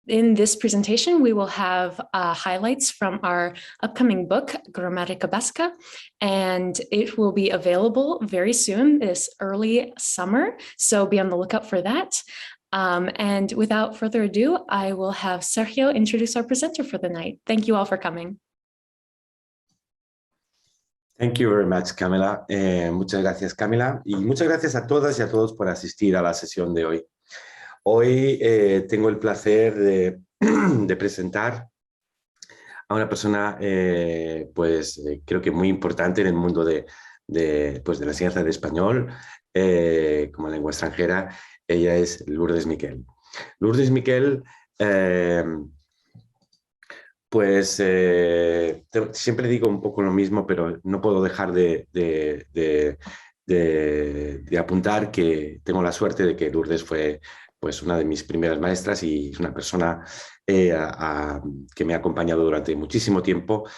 In this presentation, we will have highlights from our upcoming book, Gramatica Básica, and it will be available very soon, this early summer, so be on the lookout for that. And without further ado, I will have Sergio introduce our presenter for the night. Thank you all for coming. Thank you very much, Camila. Muchas gracias, Camila, y muchas gracias a todas y a todos por asistir a la sesión de hoy. Hoy tengo el placer de presentar a una persona, creo que muy importante en el mundo de la enseñanza de español como lengua extranjera. Ella es Lourdes Miquel. Lourdes Miquel, siempre digo un poco lo mismo, pero no puedo dejar de apuntar que tengo la suerte de que Lourdes fue una de mis primeras maestras y es una persona que me ha acompañado durante muchísimo tiempo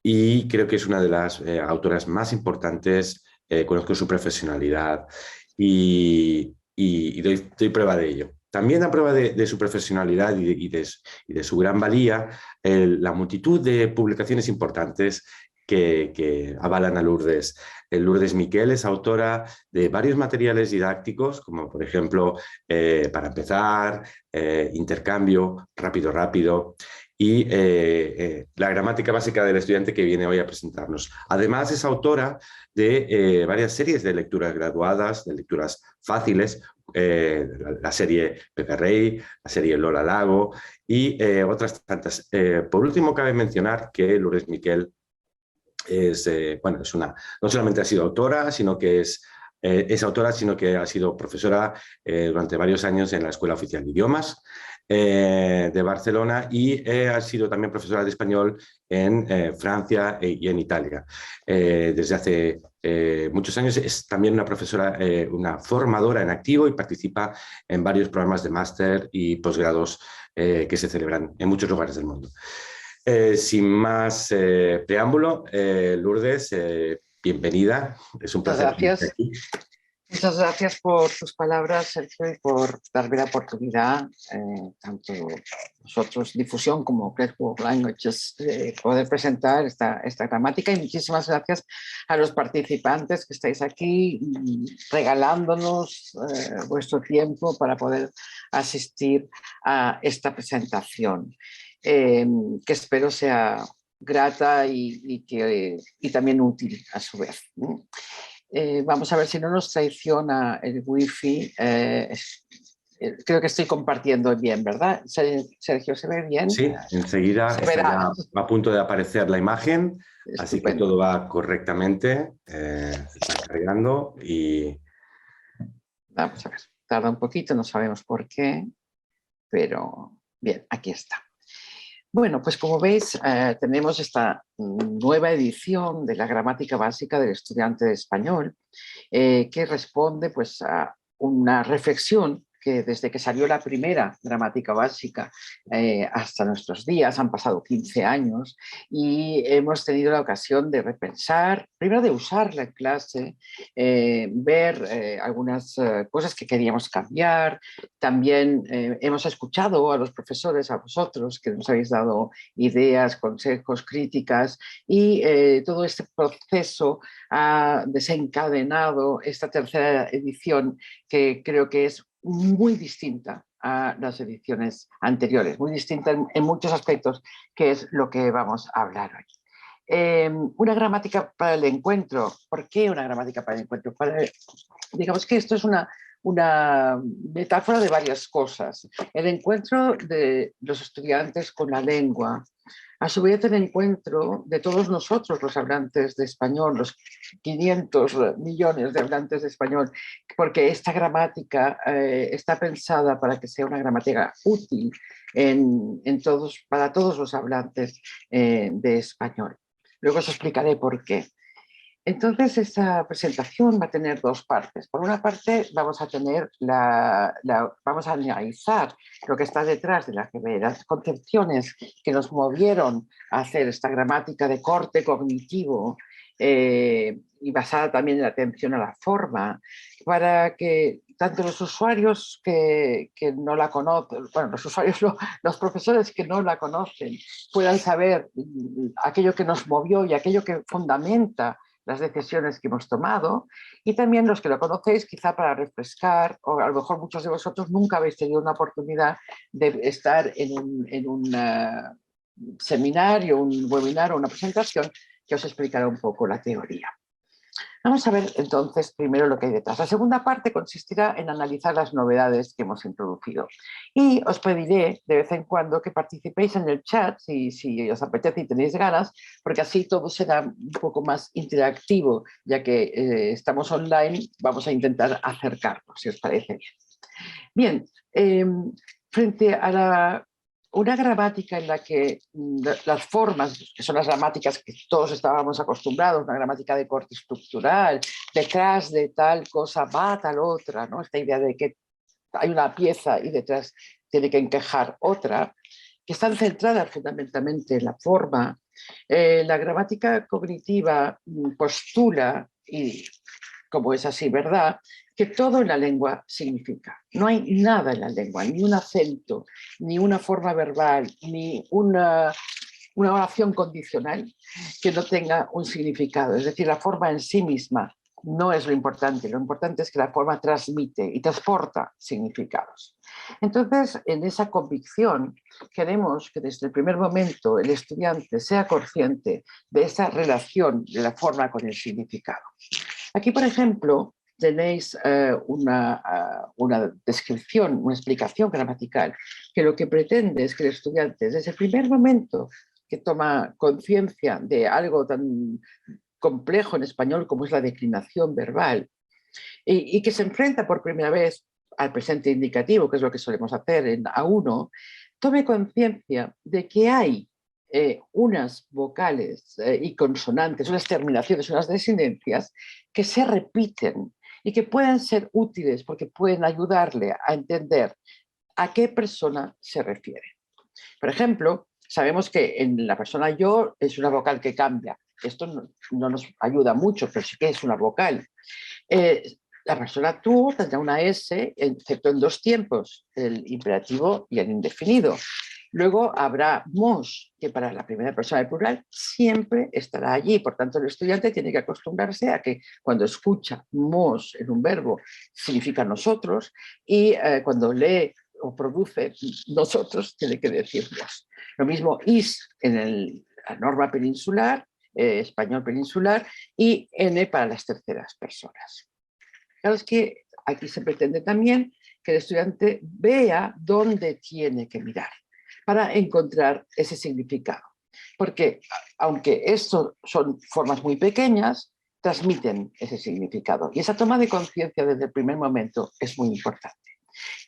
y creo que es una de las autoras más importantes. Conozco su profesionalidad y doy prueba de ello. También da prueba de su profesionalidad y de su gran valía la multitud de publicaciones importantes que avalan a Lourdes. Lourdes Miquel es autora de varios materiales didácticos, como por ejemplo, para empezar, intercambio, rápido, y la gramática básica del estudiante que viene hoy a presentarnos. Además, es autora de varias series de lecturas graduadas, de lecturas fáciles, la serie Pepe Rey, la serie Lola Lago y otras tantas. Por último, cabe mencionar que Lourdes Miquel no solamente ha sido autora, sino que es autora, sino que ha sido profesora durante varios años en la Escuela Oficial de Idiomas de Barcelona y ha sido también profesora de español en Francia y en Italia. Desde hace muchos años es también una profesora, una formadora en activo y participa en varios programas de máster y posgrados que se celebran en muchos lugares del mundo. Sin más preámbulo, Lourdes, bienvenida. Es un placer. Muchas gracias. Muchas gracias por tus palabras, Sergio, y por darme la oportunidad, tanto nosotros, difusión como Network Languages, de poder presentar esta gramática. Y muchísimas gracias a los participantes que estáis aquí regalándonos vuestro tiempo para poder asistir a esta presentación. Que espero sea grata y también útil a su vez. Vamos a ver si no nos traiciona el wifi. Creo que estoy compartiendo bien, ¿verdad? Sergio, ¿se ve bien? Sí, enseguida estará a punto de aparecer la imagen, estupendo. Así que todo va correctamente. Se está cargando y... Vamos a ver, tarda un poquito, no sabemos por qué, pero bien, aquí está. Bueno, pues como veis, tenemos esta nueva edición de la gramática básica del estudiante de español que responde pues, a una reflexión que desde que salió la primera gramática básica hasta nuestros días, han pasado 15 años y hemos tenido la ocasión de repensar, primero de usarla en clase, ver algunas cosas que queríamos cambiar. También hemos escuchado a los profesores, a vosotros, que nos habéis dado ideas, consejos, críticas y todo este proceso ha desencadenado esta tercera edición que creo que es muy distinta a las ediciones anteriores, muy distinta en muchos aspectos, que es lo que vamos a hablar hoy. Una gramática para el encuentro. ¿Por qué una gramática para el encuentro? Digamos que esto es una metáfora de varias cosas. El encuentro de los estudiantes con la lengua, a su vez el encuentro de todos nosotros los hablantes de español, los 500 millones de hablantes de español, porque esta gramática está pensada para que sea una gramática útil para todos los hablantes de español. Luego os explicaré por qué. Entonces, esta presentación va a tener dos partes. Por una parte, vamos a tener vamos a analizar lo que está detrás de las concepciones que nos movieron a hacer esta gramática de corte cognitivo y basada también en la atención a la forma, para que tanto los usuarios que no la conocen, bueno, los usuarios, los profesores que no la conocen, puedan saber aquello que nos movió y aquello que fundamenta las decisiones que hemos tomado, y también los que lo conocéis quizá para refrescar, o a lo mejor muchos de vosotros nunca habéis tenido una oportunidad de estar en un seminario, un webinar o una presentación que os explicará un poco la teoría. Vamos a ver entonces primero lo que hay detrás. La segunda parte consistirá en analizar las novedades que hemos introducido. Y os pediré de vez en cuando que participéis en el chat, si os apetece y tenéis ganas, porque así todo será un poco más interactivo, ya que estamos online, vamos a intentar acercarnos, si os parece bien. Bien, frente a una gramática en la que las formas, que son las gramáticas que todos estábamos acostumbrados, una gramática de corte estructural, detrás de tal cosa va tal otra, ¿no? Esta idea de que hay una pieza y detrás tiene que encajar otra, que están centradas fundamentalmente en la forma. La gramática cognitiva postula, y como es así, ¿verdad?, que todo en la lengua significa. No hay nada en la lengua, ni un acento, ni una forma verbal, ni una oración condicional que no tenga un significado. Es decir, la forma en sí misma no es lo importante es que la forma transmite y transporta significados. Entonces, en esa convicción, queremos que desde el primer momento el estudiante sea consciente de esa relación de la forma con el significado. Aquí, por ejemplo, tenéis una descripción, una explicación gramatical, que lo que pretende es que el estudiante, desde el primer momento que toma conciencia de algo tan complejo en español como es la declinación verbal, y que se enfrenta por primera vez al presente indicativo, que es lo que solemos hacer en A1, tome conciencia de que hay unas vocales y consonantes, unas terminaciones, unas desinencias que se repiten y que pueden ser útiles porque pueden ayudarle a entender a qué persona se refiere. Por ejemplo, sabemos que en la persona yo es una vocal que cambia. Esto no nos ayuda mucho, pero sí que es una vocal. La persona tú tendrá una S, excepto en dos tiempos, el imperativo y el indefinido. Luego habrá mos, que para la primera persona del plural siempre estará allí. Por tanto, el estudiante tiene que acostumbrarse a que cuando escucha mos en un verbo significa nosotros, y cuando lee o produce nosotros tiene que decir mos. Lo mismo is en la norma peninsular, español peninsular, y n para las terceras personas. Claro, es que aquí se pretende también que el estudiante vea dónde tiene que mirar para encontrar ese significado. Porque aunque esto son formas muy pequeñas, transmiten ese significado. Y esa toma de conciencia desde el primer momento es muy importante.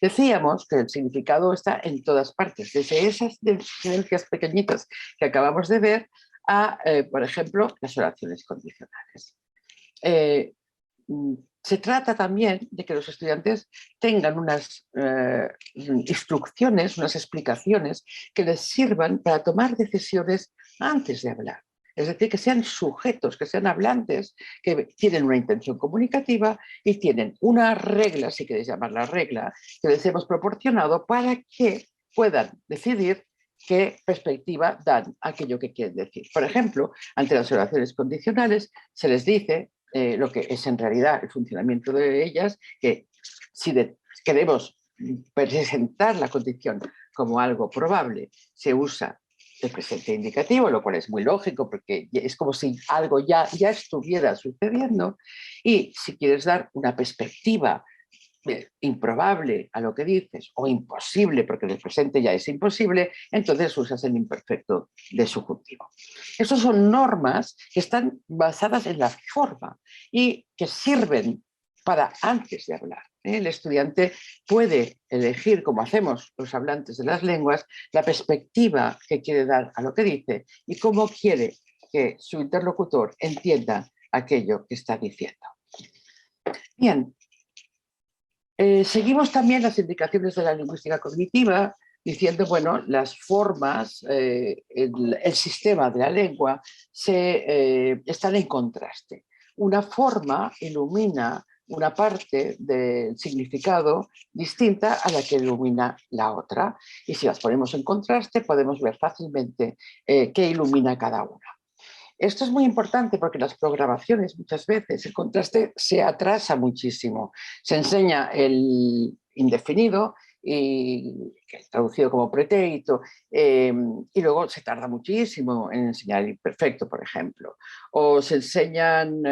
Decíamos que el significado está en todas partes, desde esas diferencias pequeñitas que acabamos de ver a, por ejemplo, las oraciones condicionales. Se trata también de que los estudiantes tengan unas instrucciones, unas explicaciones que les sirvan para tomar decisiones antes de hablar. Es decir, que sean sujetos, que sean hablantes, que tienen una intención comunicativa y tienen una regla, si queréis llamarla regla, que les hemos proporcionado para que puedan decidir qué perspectiva dan a aquello que quieren decir. Por ejemplo, ante las oraciones condicionales se les dice lo que es en realidad el funcionamiento de ellas, que si queremos presentar la condición como algo probable, se usa el presente indicativo, lo cual es muy lógico porque es como si algo ya estuviera sucediendo, y si quieres dar una perspectiva improbable a lo que dices o imposible porque el presente ya es imposible, entonces usas el imperfecto de subjuntivo. Esas son normas que están basadas en la forma y que sirven para antes de hablar. El estudiante puede elegir, como hacemos los hablantes de las lenguas, la perspectiva que quiere dar a lo que dice y cómo quiere que su interlocutor entienda aquello que está diciendo. Bien. Seguimos también las indicaciones de la lingüística cognitiva, diciendo, bueno, las formas, el sistema de la lengua están en contraste. Una forma ilumina una parte del significado distinta a la que ilumina la otra. Y si las ponemos en contraste, podemos ver fácilmente qué ilumina cada una. Esto es muy importante porque en las programaciones muchas veces el contraste se atrasa muchísimo. Se enseña el indefinido, y que es traducido como pretérito, y luego se tarda muchísimo en enseñar el imperfecto, por ejemplo. O se enseñan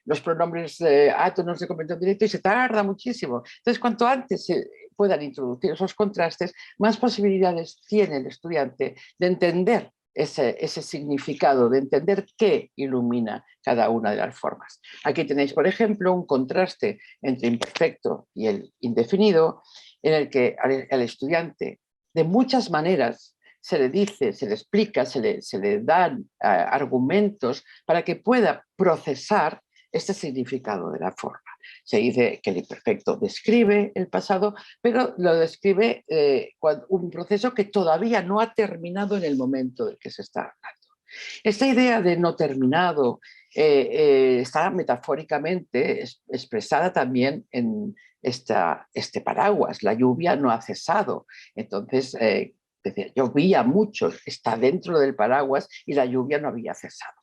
los pronombres átonos de complemento directo y se tarda muchísimo. Entonces, cuanto antes se puedan introducir esos contrastes, más posibilidades tiene el estudiante de entender ese significado, de entender qué ilumina cada una de las formas. Aquí tenéis, por ejemplo, un contraste entre imperfecto y el indefinido, en el que al estudiante de muchas maneras se le dice, se le explica, se le dan argumentos para que pueda procesar este significado de la forma. Se dice que el imperfecto describe el pasado, pero lo describe un proceso que todavía no ha terminado en el momento del que se está hablando. Esta idea de no terminado está metafóricamente expresada también en este paraguas. La lluvia no ha cesado. Entonces, llovía mucho, está dentro del paraguas y la lluvia no había cesado.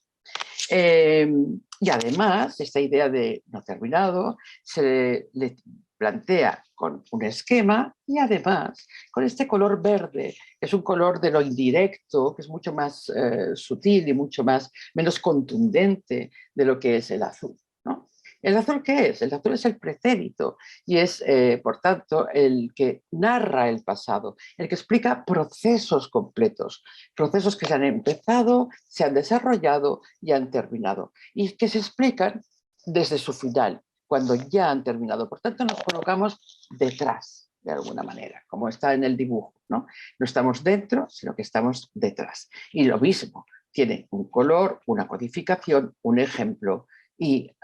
Y además, esta idea de no terminado se le plantea con un esquema y además con este color verde, que es un color de lo indirecto, que es mucho más sutil y mucho menos contundente de lo que es el azul, ¿no? ¿El azul qué es? El azul es el pretérito y es, por tanto, el que narra el pasado, el que explica procesos completos, procesos que se han empezado, se han desarrollado y han terminado, y que se explican desde su final, cuando ya han terminado. Por tanto, nos colocamos detrás, de alguna manera, como está en el dibujo, ¿no? No estamos dentro, sino que estamos detrás. Y lo mismo, tiene un color, una codificación, un ejemplo y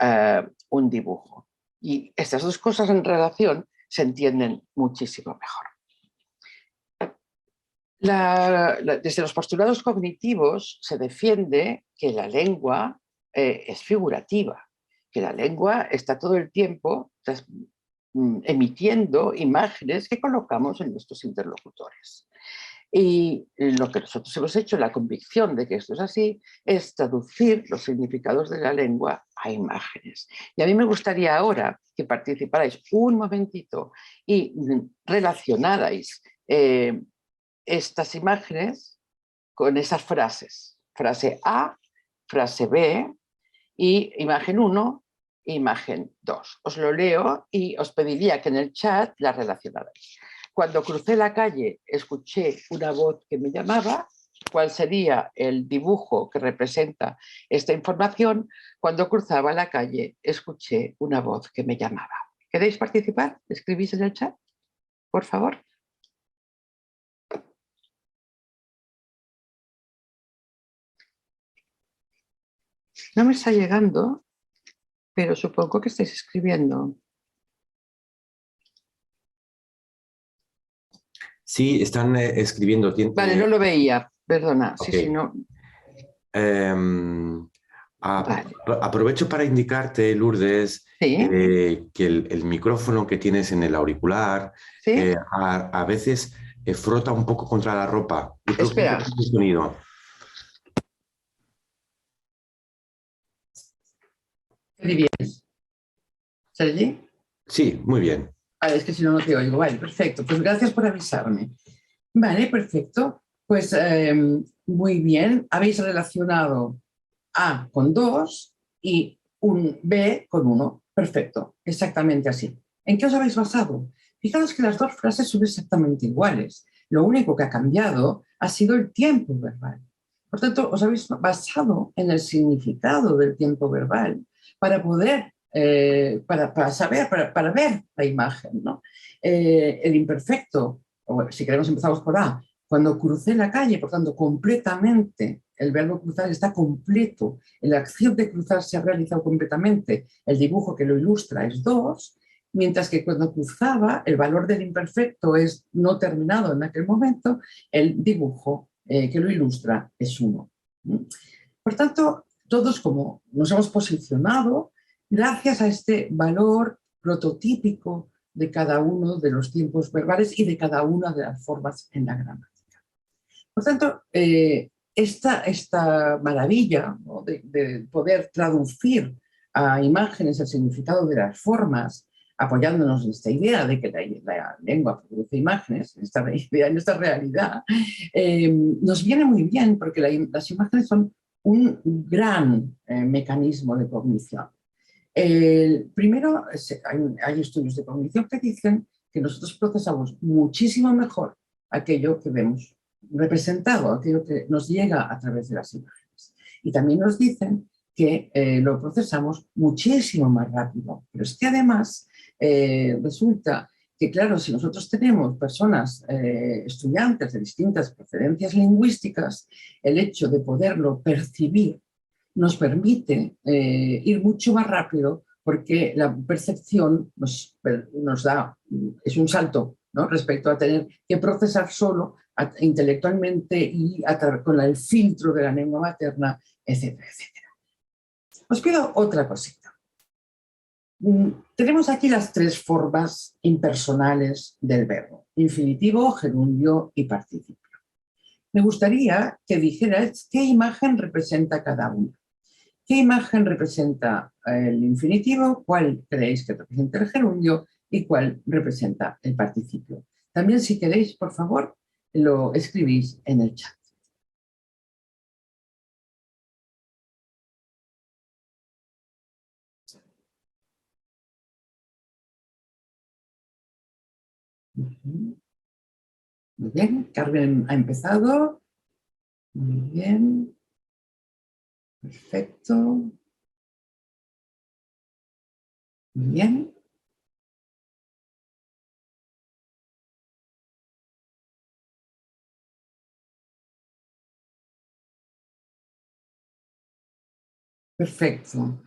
un dibujo. Y estas dos cosas en relación se entienden muchísimo mejor. Desde los postulados cognitivos se defiende que la lengua es figurativa, que la lengua está todo el tiempo emitiendo imágenes que colocamos en nuestros interlocutores. Y lo que nosotros hemos hecho, la convicción de que esto es así, es traducir los significados de la lengua a imágenes. Y a mí me gustaría ahora que participarais un momentito y relacionarais estas imágenes con esas frases. Frase A, frase B y imagen 1, imagen 2. Os lo leo y os pediría que en el chat las relacionarais. Cuando crucé la calle, escuché una voz que me llamaba. ¿Cuál sería el dibujo que representa esta información? Cuando cruzaba la calle, escuché una voz que me llamaba. ¿Queréis participar? ¿Escribís en el chat? Por favor. No me está llegando, pero supongo que estáis escribiendo. Sí, están escribiendo. Vale, no lo veía, perdona. Okay. Sí, sí, no. Vale. Aprovecho para indicarte, Lourdes, ¿Sí? que el micrófono que tienes en el auricular ¿Sí? a veces frota un poco contra la ropa. Y espera. El sonido. ¿Bien? ¿Sergi? Sí, muy bien. Vale, es que si no, no te oigo. Vale, perfecto. Pues gracias por avisarme. Vale, perfecto. Pues muy bien. Habéis relacionado A con 2 y un B con 1. Perfecto, exactamente así. ¿En qué os habéis basado? Fijaros que las dos frases son exactamente iguales. Lo único que ha cambiado ha sido el tiempo verbal. Por tanto, os habéis basado en el significado del tiempo verbal para poder, para saber, para ver la imagen, ¿no? El imperfecto, o si queremos empezamos por A, cuando crucé la calle, por tanto, completamente, el verbo cruzar está completo, la acción de cruzar se ha realizado completamente, el dibujo que lo ilustra es 2, mientras que cuando cruzaba el valor del imperfecto es no terminado en aquel momento, el dibujo que lo ilustra es 1. Por tanto, todos como nos hemos posicionado gracias a este valor prototípico de cada uno de los tiempos verbales y de cada una de las formas en la gramática. Por tanto, esta maravilla, ¿no?, de poder traducir a imágenes el significado de las formas, apoyándonos en esta idea de que la lengua produce imágenes, en esta realidad, nos viene muy bien porque las imágenes son un gran mecanismo de cognición. Primero, hay estudios de cognición que dicen que nosotros procesamos muchísimo mejor aquello que vemos representado, aquello que nos llega a través de las imágenes. Y también nos dicen que lo procesamos muchísimo más rápido. Pero es que además resulta que, claro, si nosotros tenemos personas, estudiantes de distintas procedencias lingüísticas, el hecho de poderlo percibir nos permite ir mucho más rápido porque la percepción nos da, es un salto, ¿no?, respecto a tener que procesar solo intelectualmente y con el filtro de la lengua materna, etcétera, etcétera. Os pido otra cosita. Tenemos aquí las 3 formas impersonales del verbo: infinitivo, gerundio y participio. Me gustaría que dijerais qué imagen representa cada una. ¿Qué imagen representa el infinitivo? ¿Cuál creéis que representa el gerundio? ¿Y cuál representa el participio? También, si queréis, por favor, lo escribís en el chat. Muy bien, Carmen ha empezado. Muy bien. Perfecto. Muy bien. Perfecto.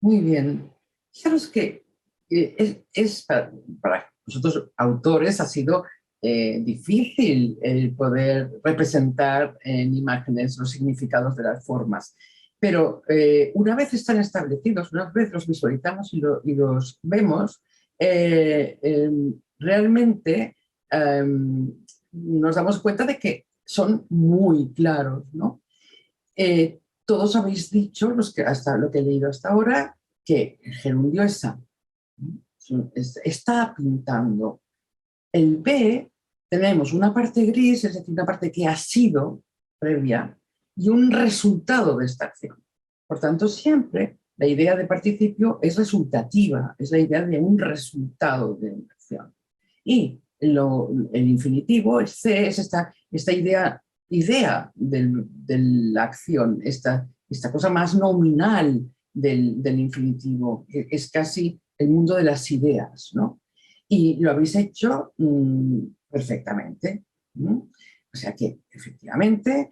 Muy bien. Fijaros que para nosotros autores ha sido difícil el poder representar en imágenes los significados de las formas. Pero una vez están establecidos, una vez los visualizamos y los vemos, realmente nos damos cuenta de que son muy claros, ¿no? Todos habéis dicho, hasta lo que he leído hasta ahora, que el gerundio es A. Está pintando. El B, tenemos una parte gris, es decir, una parte que ha sido previa, y un resultado de esta acción. Por tanto, siempre la idea de participio es resultativa, es la idea de un resultado de una acción. Y el infinitivo, el C, es esta idea de la acción, esta cosa más nominal del infinitivo, que es casi el mundo de las ideas, ¿no? Y lo habéis hecho perfectamente. O sea que, efectivamente,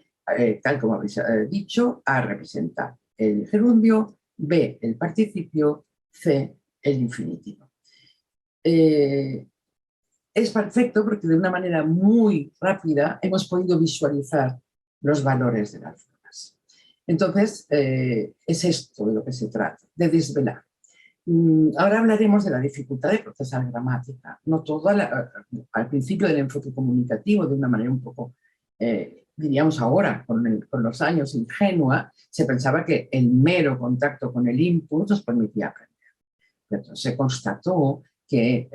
tal como habéis dicho, A representa el gerundio, B el participio, C el infinitivo. Es perfecto porque de una manera muy rápida hemos podido visualizar los valores de las formas. Entonces, es esto de lo que se trata, de desvelar. Ahora hablaremos de la dificultad de procesar gramática. No todo al principio del enfoque comunicativo, de una manera un poco, diríamos ahora, con los años, ingenua, se pensaba que el mero contacto con el input nos permitía aprender. Pero se constató que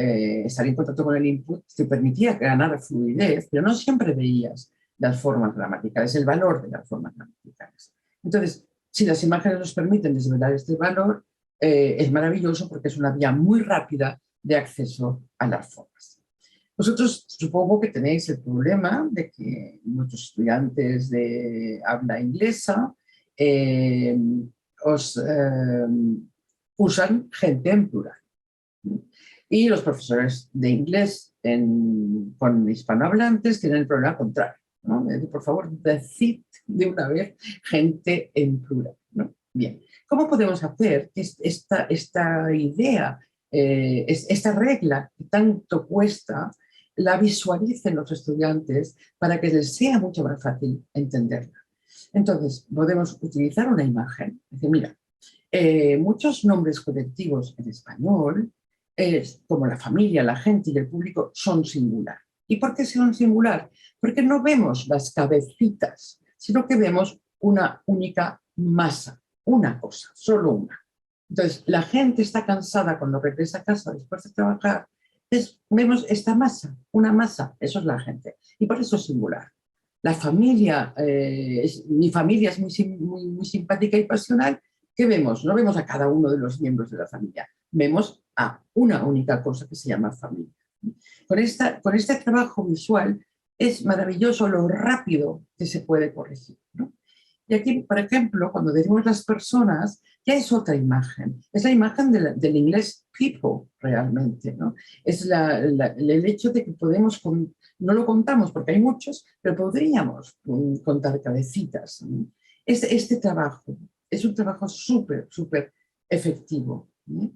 estar en contacto con el input te permitía ganar fluidez, pero no siempre veías las formas gramaticales, el valor de las formas gramaticales. Entonces, si las imágenes nos permiten desvelar este valor, es maravilloso porque es una vía muy rápida de acceso a las formas. Vosotros supongo que tenéis el problema de que muchos estudiantes de habla inglesa usan gente en plural. Y los profesores de inglés con hispanohablantes tienen el problema contrario, ¿no? Por favor, decid de una vez gente en plural, ¿no? Bien. ¿Cómo podemos hacer que esta idea esta regla que tanto cuesta, la visualicen los estudiantes para que les sea mucho más fácil entenderla. Entonces, podemos utilizar una imagen. Es decir, mira, muchos nombres colectivos en español, como la familia, la gente y el público, son singular. ¿Y por qué son singular? Porque no vemos las cabecitas, sino que vemos una única masa, una cosa, solo una. Entonces, la gente está cansada cuando regresa a casa después de trabajar. Vemos esta masa, una masa, eso es la gente. Y por eso es singular. La familia, mi familia es muy simpática y pasional. ¿Qué vemos? No vemos a cada uno de los miembros de la familia. Vemos a una única cosa que se llama familia. Con este trabajo visual es maravilloso lo rápido que se puede corregir, ¿no? Y aquí, por ejemplo, cuando decimos las personas, ya es otra imagen. Es la imagen del inglés people, realmente, ¿no? Es el hecho de que podemos, no lo contamos porque hay muchos, pero podríamos contar cabecitas, ¿no? Este trabajo es un trabajo súper efectivo, ¿no?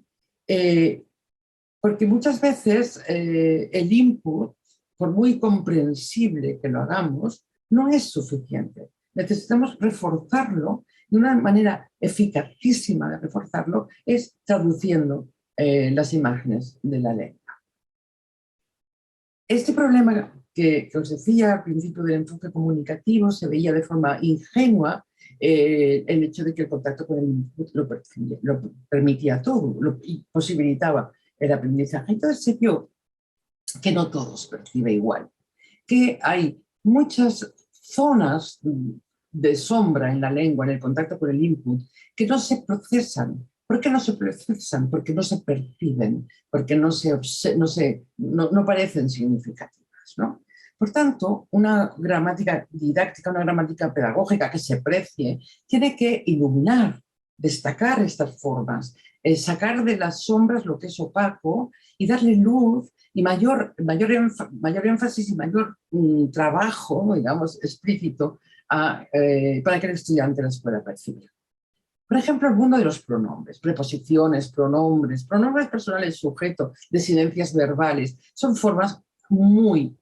Porque muchas veces el input, por muy comprensible que lo hagamos, no es suficiente. Necesitamos reforzarlo, de una manera eficacísima de reforzarlo es traduciendo las imágenes de la lengua. Este problema que os decía al principio del enfoque comunicativo se veía de forma ingenua, el hecho de que el contacto con el input lo permitía todo y posibilitaba el aprendizaje. Entonces se vio que no todos perciben igual, que hay muchas zonas de sombra en la lengua, en el contacto con el input, que no se procesan. ¿Por qué no se procesan? Porque no se perciben, porque no parecen significativas, ¿no? Por tanto, una gramática didáctica, una gramática pedagógica que se precie, tiene que iluminar, destacar estas formas, sacar de las sombras lo que es opaco y darle luz y mayor énfasis y mayor trabajo, digamos, explícito para que el estudiante las pueda percibir. Por ejemplo, el mundo de los pronombres, preposiciones, pronombres personales, sujeto, desinencias verbales, son formas muy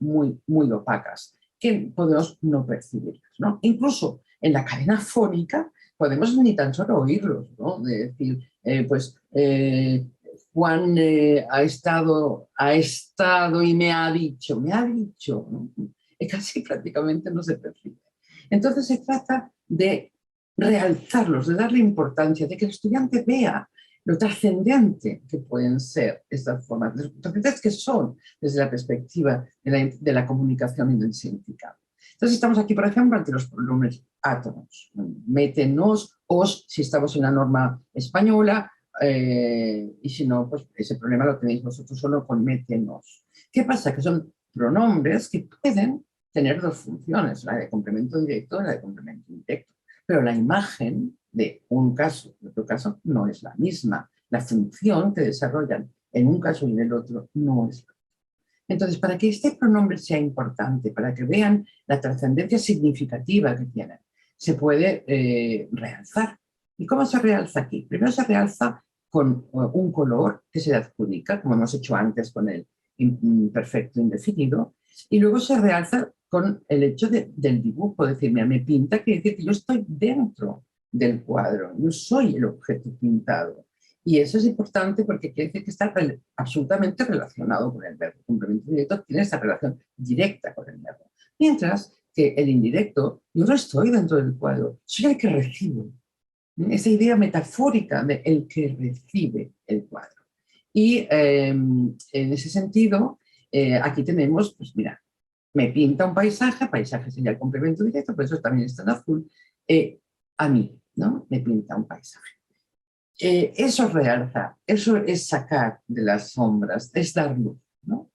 opacas que podemos no percibirlas, ¿no? Incluso en la cadena fónica podemos ni tan solo oírlos, ¿no? De decir, Juan ha estado y me ha dicho, ¿no? Casi prácticamente no se percibe. Entonces se trata de realzarlos, de darle importancia, de que el estudiante vea lo trascendente que pueden ser estas formas, lo trascendentes que son desde la perspectiva de la comunicación y del significado. Entonces estamos aquí, por ejemplo, ante los pronombres átomos. Mete, nos, os, si estamos en la norma española, y si no, pues ese problema lo tenéis vosotros solo con mete, nos. ¿Qué pasa? Que son pronombres que pueden tener dos funciones, la de complemento directo y la de complemento indirecto. Pero la imagen de un caso y otro caso no es la misma. La función que desarrollan en un caso y en el otro no es la misma. Entonces, para que este pronombre sea importante, para que vean la trascendencia significativa que tienen, se puede realzar. ¿Y cómo se realza aquí? Primero se realza con un color que se le adjudica, como hemos hecho antes con el imperfecto indefinido, y luego se realza con el hecho del dibujo, decir, mira, me pinta, quiere decir que yo estoy dentro del cuadro, no soy el objeto pintado. Y eso es importante porque quiere decir que está absolutamente relacionado con el verbo. El complemento directo tiene esa relación directa con el verbo. Mientras que el indirecto, yo no estoy dentro del cuadro, soy el que recibe. Esa idea metafórica de el que recibe el cuadro. Y en ese sentido, aquí tenemos, pues mira, me pinta un paisaje sería el complemento directo, por eso también está en azul, a mí, ¿no? Me pinta un paisaje. Eso es realzar, eso es sacar de las sombras, es dar luz, ¿no?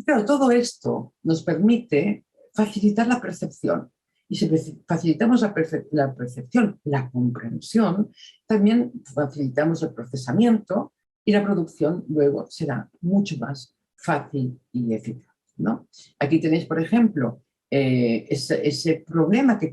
Pero todo esto nos permite facilitar la percepción. Y si facilitamos la percepción, la comprensión, también facilitamos el procesamiento y la producción luego será mucho más fácil y eficaz, ¿no? Aquí tenéis, por ejemplo, ese problema que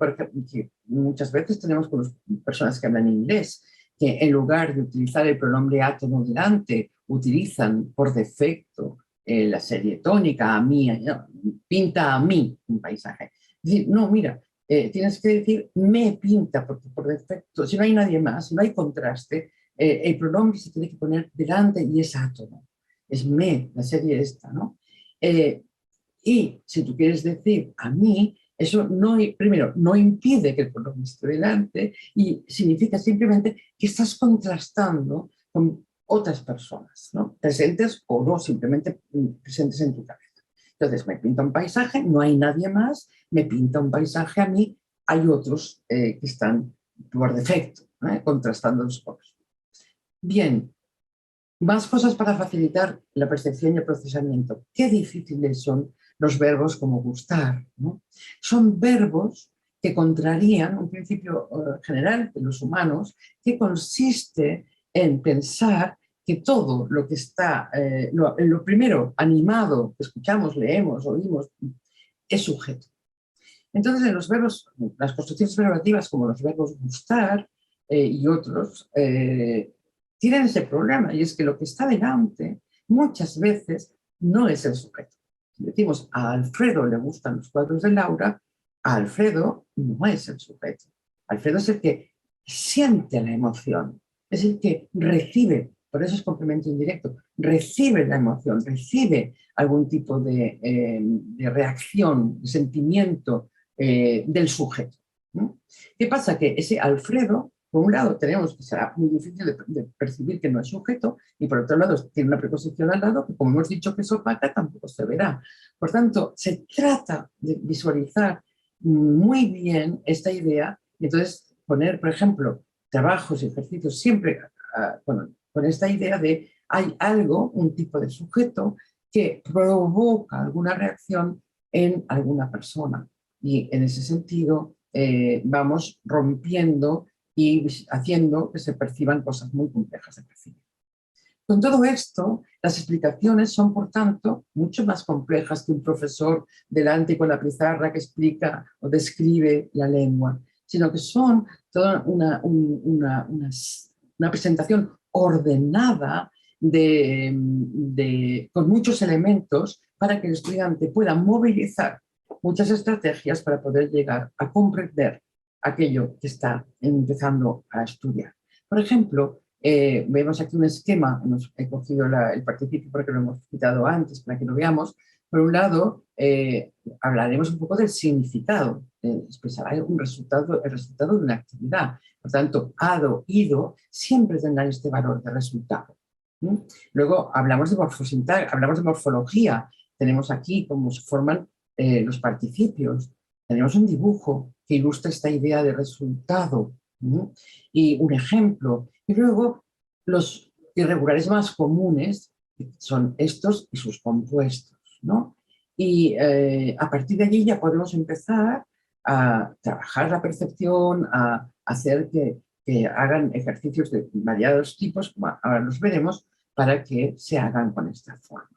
muchas veces tenemos con las personas que hablan inglés, que en lugar de utilizar el pronombre átomo delante utilizan por defecto la serie tónica, a mí, no, pinta a mí un paisaje. Es decir, no, mira, tienes que decir me pinta, porque por defecto, si no hay nadie más, si no hay contraste, el pronombre se tiene que poner delante y es átomo. Es me, la serie esta, ¿no? Y si tú quieres decir a mí, eso no, primero, no impide que el pronombre esté delante y significa simplemente que estás contrastando con otras personas, ¿no? Presentes o no, simplemente presentes en tu cabeza. Entonces, me pinta un paisaje, no hay nadie más, me pinta un paisaje a mí, hay otros que están por defecto, contrastando los colores. Bien, más cosas para facilitar la percepción y el procesamiento. Qué difíciles son los verbos como gustar, ¿no? Son verbos que contrarían un principio general de los humanos que consiste en pensar que todo lo que está, lo primero animado que escuchamos, leemos, oímos, es sujeto. Entonces, en los verbos, las construcciones verbolativas como los verbos gustar y otros, tienen ese problema, y es que lo que está delante muchas veces no es el sujeto. Si decimos a Alfredo le gustan los cuadros de Laura, a Alfredo no es el sujeto. Alfredo es el que siente la emoción, es el que recibe, por eso es complemento indirecto, recibe la emoción, recibe algún tipo de reacción, de sentimiento del sujeto, ¿no? ¿Qué pasa? Que ese Alfredo, por un lado, tenemos que será muy difícil de percibir que no es sujeto, y por otro lado, tiene una preposición al lado que, como hemos dicho que es opaca, tampoco se verá. Por tanto, se trata de visualizar muy bien esta idea, y entonces poner, por ejemplo, trabajos y ejercicios siempre con esta idea de hay algo, un tipo de sujeto, que provoca alguna reacción en alguna persona. Y en ese sentido vamos rompiendo y haciendo que se perciban cosas muy complejas de percibir. Con todo esto, las explicaciones son, por tanto, mucho más complejas que un profesor delante con la pizarra que explica o describe la lengua, sino que son toda una presentación ordenada con muchos elementos para que el estudiante pueda movilizar muchas estrategias para poder llegar a comprender aquello que está empezando a estudiar. Por ejemplo, vemos aquí un esquema, he cogido el participio porque lo hemos citado antes para que lo veamos. Por un lado, hablaremos un poco del significado, expresará el resultado de una actividad. Por tanto, hado, ido, siempre tendrán este valor de resultado. Luego hablamos de morfología. Tenemos aquí cómo se forman los participios. Tenemos un dibujo que ilustra esta idea de resultado, ¿no? Y un ejemplo. Y luego los irregulares más comunes son estos y sus compuestos, ¿no? Y a partir de allí ya podemos empezar a trabajar la percepción, a hacer que hagan ejercicios de variados tipos, como ahora los veremos, para que se hagan con esta forma.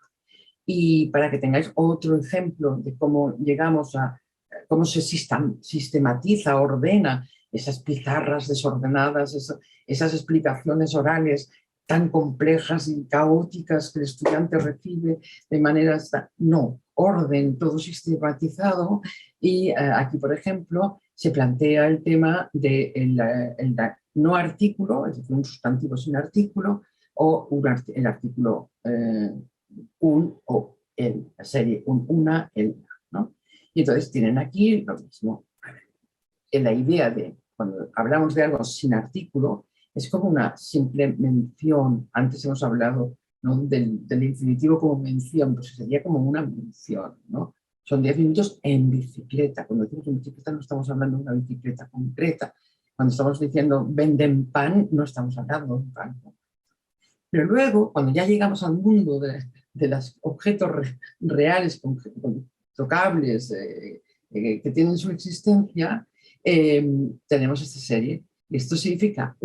Y para que tengáis otro ejemplo de cómo llegamos a cómo se sistematiza, ordena esas pizarras desordenadas, esas explicaciones orales tan complejas y caóticas que el estudiante recibe de manera... No, orden, todo sistematizado. Y aquí, por ejemplo, se plantea el tema del no artículo, es decir, un sustantivo sin artículo, o el artículo un o el, la serie un, una, el, ¿no? Y entonces tienen aquí lo mismo. En la idea de, cuando hablamos de algo sin artículo, es como una simple mención. Antes hemos hablado, ¿no?, del infinitivo como mención, pues sería como una mención, ¿no? Son 10 minutos en bicicleta. Cuando decimos en bicicleta no estamos hablando de una bicicleta concreta. Cuando estamos diciendo venden pan, no estamos hablando de un pan concreto. Pero luego, cuando ya llegamos al mundo de los objetos reales, tocables, que tienen su existencia, tenemos esta serie. Esto significa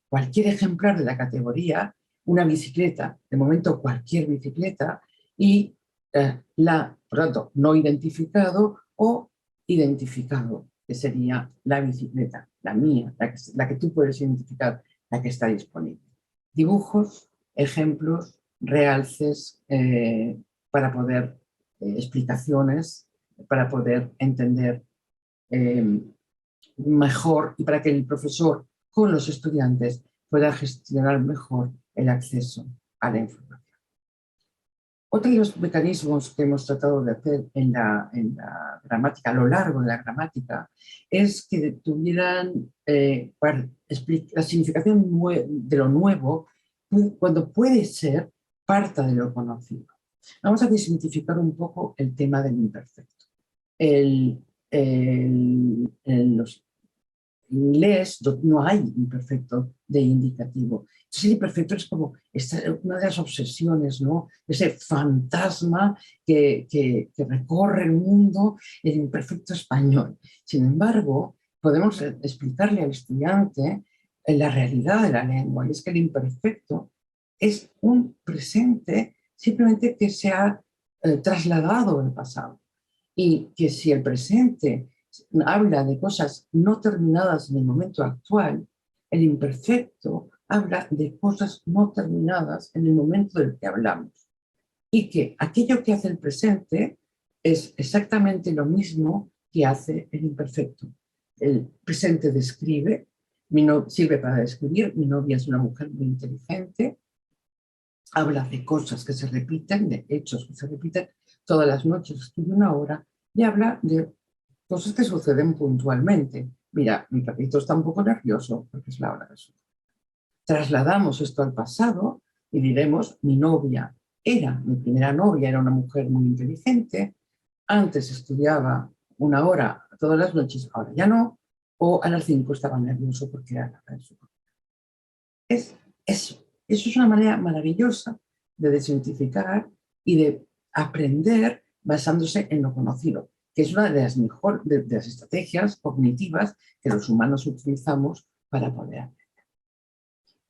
cualquier ejemplar de la categoría, una bicicleta, de momento cualquier bicicleta, y por tanto, no identificado o identificado, que sería la bicicleta, la mía, la que tú puedes identificar, la que está disponible. Dibujos, ejemplos, realces, para poder, explicaciones, para poder entender mejor y para que el profesor con los estudiantes pueda gestionar mejor el acceso a la información. Otro de los mecanismos que hemos tratado de hacer en la gramática, a lo largo de la gramática, es que tuvieran la significación de lo nuevo cuando puede ser parte de lo conocido. Vamos a desimplificar un poco el tema del imperfecto. Los inglés no hay imperfecto de indicativo. Entonces el imperfecto es como una de las obsesiones, ¿no? Ese fantasma que recorre el mundo, el imperfecto español. Sin embargo, podemos explicarle al estudiante la realidad de la lengua, y es que el imperfecto es un presente simplemente que se ha trasladado del pasado. Y que si el presente habla de cosas no terminadas en el momento actual, el imperfecto habla de cosas no terminadas en el momento del que hablamos. Y que aquello que hace el presente es exactamente lo mismo que hace el imperfecto. El presente describe, sirve para describir, mi novia es una mujer muy inteligente, habla de cosas que se repiten, de hechos que se repiten, todas las noches estudia una hora y habla de cosas que suceden puntualmente. Mira, mi perrito está un poco nervioso porque es la hora de su. Trasladamos esto al pasado y diremos, mi primera novia era una mujer muy inteligente, antes estudiaba una hora todas las noches, ahora ya no, o a las 5 estaba nervioso porque era la hora de su. Es eso. Eso es una manera maravillosa de desidentificar y de aprender basándose en lo conocido, que es una de las de las estrategias cognitivas que los humanos utilizamos para poder aprender.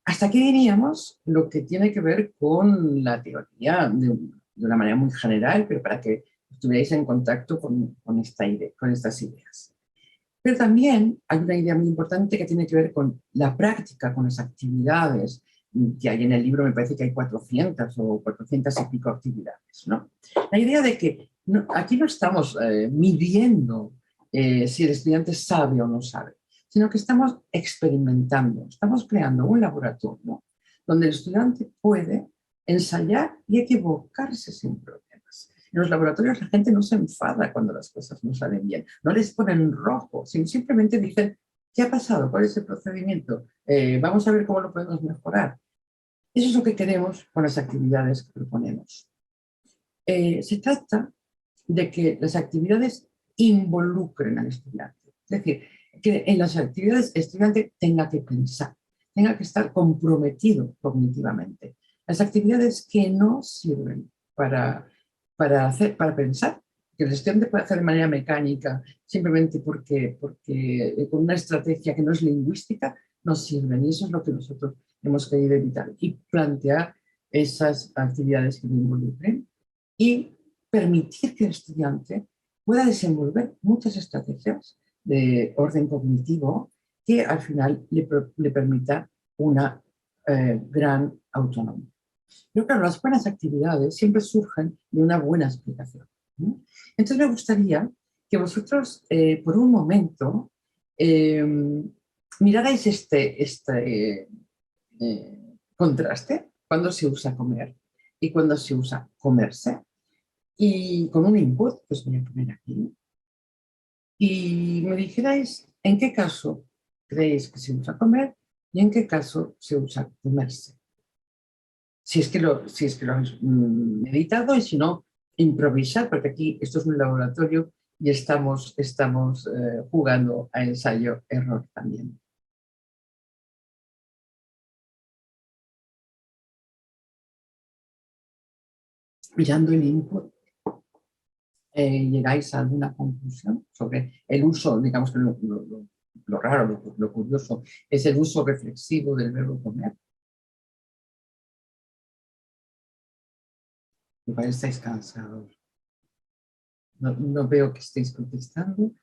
Hasta aquí diríamos lo que tiene que ver con la teoría de una manera muy general, pero para que estuvierais en contacto con estas ideas. Pero también hay una idea muy importante que tiene que ver con la práctica, con las actividades, que hay en el libro, me parece que hay 400 o 400 y pico actividades, ¿no? La idea de que aquí no estamos midiendo si el estudiante sabe o no sabe, sino que estamos experimentando, estamos creando un laboratorio donde el estudiante puede ensayar y equivocarse sin problemas. En los laboratorios la gente no se enfada cuando las cosas no salen bien, no les ponen rojo, sino simplemente dicen, ¿qué ha pasado? ¿Cuál es el procedimiento? Vamos a ver cómo lo podemos mejorar. Eso es lo que queremos con las actividades que proponemos. Se trata de que las actividades involucren al estudiante. Es decir, que en las actividades el estudiante tenga que pensar, tenga que estar comprometido cognitivamente. Las actividades que no sirven para pensar, que el estudiante puede hacer de manera mecánica, simplemente porque con una estrategia que no es lingüística, no sirven. Y eso es lo que nosotros hemos querido evitar. Y plantear esas actividades que lo involucren y permitir que el estudiante pueda desenvolver muchas estrategias de orden cognitivo que al final le permita una gran autonomía. Pero claro, las buenas actividades siempre surgen de una buena explicación. Entonces me gustaría que vosotros, por un momento, mirarais este contraste, cuando se usa comer y cuando se usa comerse, y con un input, pues voy a poner aquí, y me dijerais en qué caso creéis que se usa comer y en qué caso se usa comerse. Si es que lo habéis meditado, y si no, improvisar, porque aquí esto es un laboratorio y estamos jugando a ensayo-error también. Mirando el input, llegáis a alguna conclusión sobre el uso, digamos que lo raro, lo curioso, es el uso reflexivo del verbo comer. Igual estáis cansados. No veo que estéis contestando.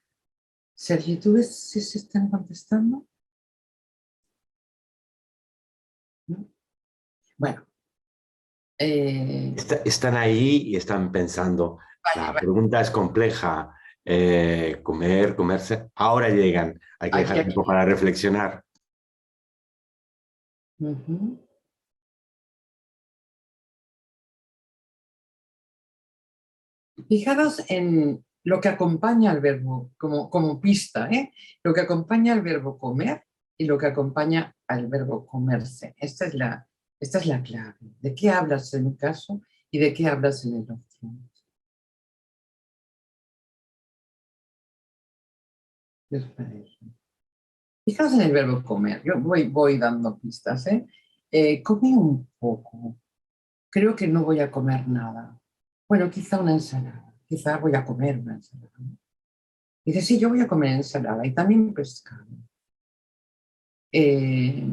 Sergio, ¿tú ves si se están contestando? ¿No? Bueno, Están ahí y están pensando. La vale, pregunta es compleja. Comer, comerse. Ahora llegan. Hay que dejar aquí. tiempo para reflexionar. Ujú. Fijaros en lo que acompaña al verbo, como pista, ¿eh? Lo que acompaña al verbo comer y lo que acompaña al verbo comerse. Esta es la clave. ¿De qué hablas en un caso y de qué hablas en el otro? ¿Qué os parece? Fijaos en el verbo comer. Yo voy dando pistas, ¿eh? Comí un poco. Creo que no voy a comer nada. Bueno, quizá una ensalada. Quizá voy a comer una ensalada. Dice, sí, yo voy a comer ensalada y también pescado. Eh,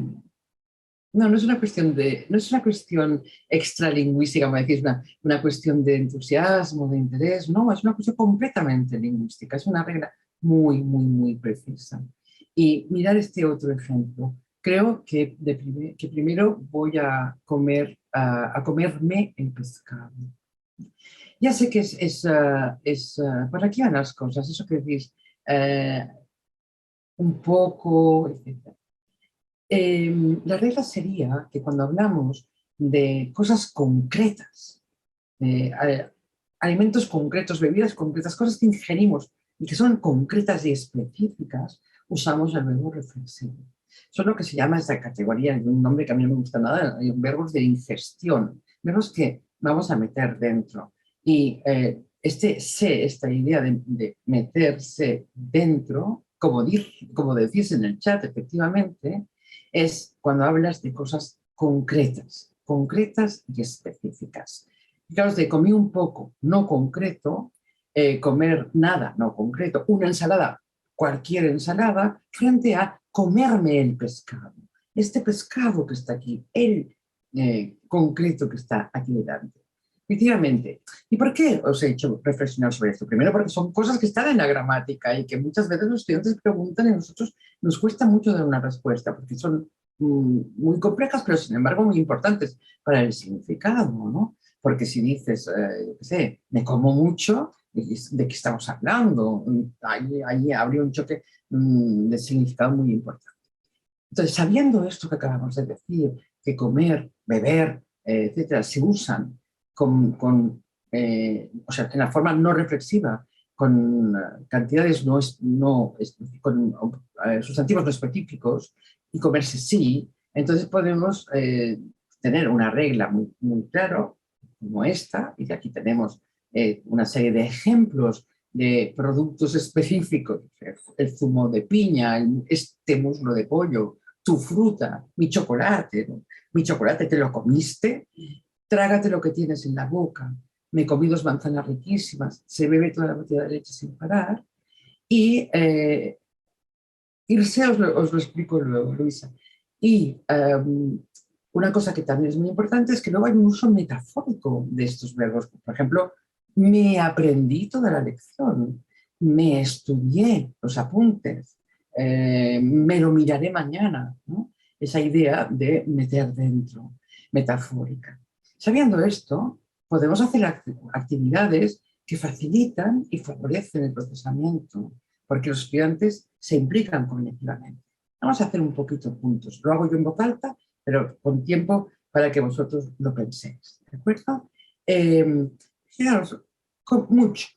no es una cuestión no es una cuestión extralingüística, como decís, una cuestión de entusiasmo, de interés, no, es una cuestión completamente lingüística, es una regla muy precisa. Y mirar este otro ejemplo. Creo que, que primero voy a comerme el pescado. Ya sé que por aquí van las cosas, eso que decís, eh, un poco, etc. La regla sería que cuando hablamos de cosas concretas, de alimentos concretos, bebidas concretas, cosas que ingerimos y que son concretas y específicas, usamos el verbo reflexivo. Son lo que se llama esta categoría, de un nombre que a mí no me gusta nada, verbos de ingestión, verbos que vamos a meter dentro. Y esta idea de meterse dentro, como decís en el chat, efectivamente, es cuando hablas de cosas concretas y específicas. Fijaos, de comí un poco, no concreto, comer nada, no concreto, una ensalada, cualquier ensalada, frente a comerme el pescado. Este pescado que está aquí, el concreto que está aquí delante. Efectivamente. ¿Y por qué os he hecho reflexionar sobre esto? Primero porque son cosas que están en la gramática y que muchas veces los estudiantes preguntan y a nosotros nos cuesta mucho dar una respuesta porque son muy complejas, pero sin embargo muy importantes para el significado, ¿no? Porque si dices, qué sé, me como mucho, ¿de qué estamos hablando? Ahí habría un choque de significado muy importante. Entonces, sabiendo esto que acabamos de decir, que comer, beber, etcétera, se usan o sea, en la forma no reflexiva, con cantidades con sustantivos no específicos, y comerse sí, entonces podemos tener una regla muy clara, como esta, y de aquí tenemos una serie de ejemplos de productos específicos, el zumo de piña, este muslo de pollo, tu fruta, mi chocolate, ¿no? Mi chocolate te lo comiste, trágate lo que tienes en la boca, me comí 2 manzanas riquísimas, se bebe toda la botella de leche sin parar y irse os lo explico luego, Luisa. Y una cosa que también es muy importante es que luego hay un uso metafórico de estos verbos. Por ejemplo, me aprendí toda la lección, me estudié los apuntes, me lo miraré mañana, ¿no? Esa idea de meter dentro, metafórica. Sabiendo esto, podemos hacer actividades que facilitan y favorecen el procesamiento, porque los estudiantes se implican cognitivamente. Vamos a hacer un poquito juntos. Lo hago yo en voz alta, pero con tiempo para que vosotros lo penséis. ¿De acuerdo? Fijaros, mucho.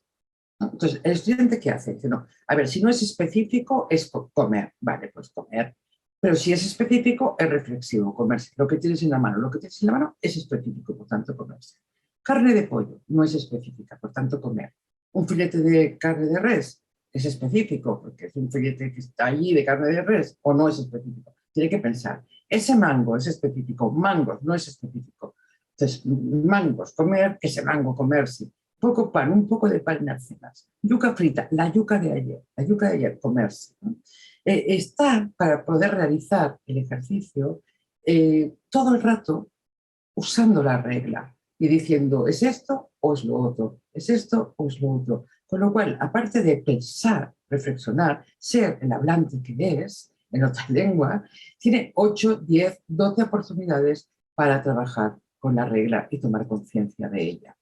¿No? Entonces, ¿el estudiante qué hace? Dice, no, a ver, si no es específico, es comer. Vale, pues comer. Pero si es específico, es reflexivo, comerse. Lo que tienes en la mano, lo que tienes en la mano es específico, por tanto, comerse. Carne de pollo no es específica, por tanto, comer. Un filete de carne de res es específico, porque es un filete que está allí de carne de res, o no es específico. Tiene que pensar, ese mango es específico, mangos no es específico. Entonces, mangos, comer, ese mango, comerse. Poco pan, un poco de pan en alcenas. Yuca frita, la yuca de ayer, comerse. ¿No? Está para poder realizar el ejercicio todo el rato usando la regla y diciendo, ¿es esto o es lo otro? ¿Es esto o es lo otro? Con lo cual, aparte de pensar, reflexionar, ser el hablante que es en otra lengua, tiene 8, 10, 12 oportunidades para trabajar con la regla y tomar conciencia de ella.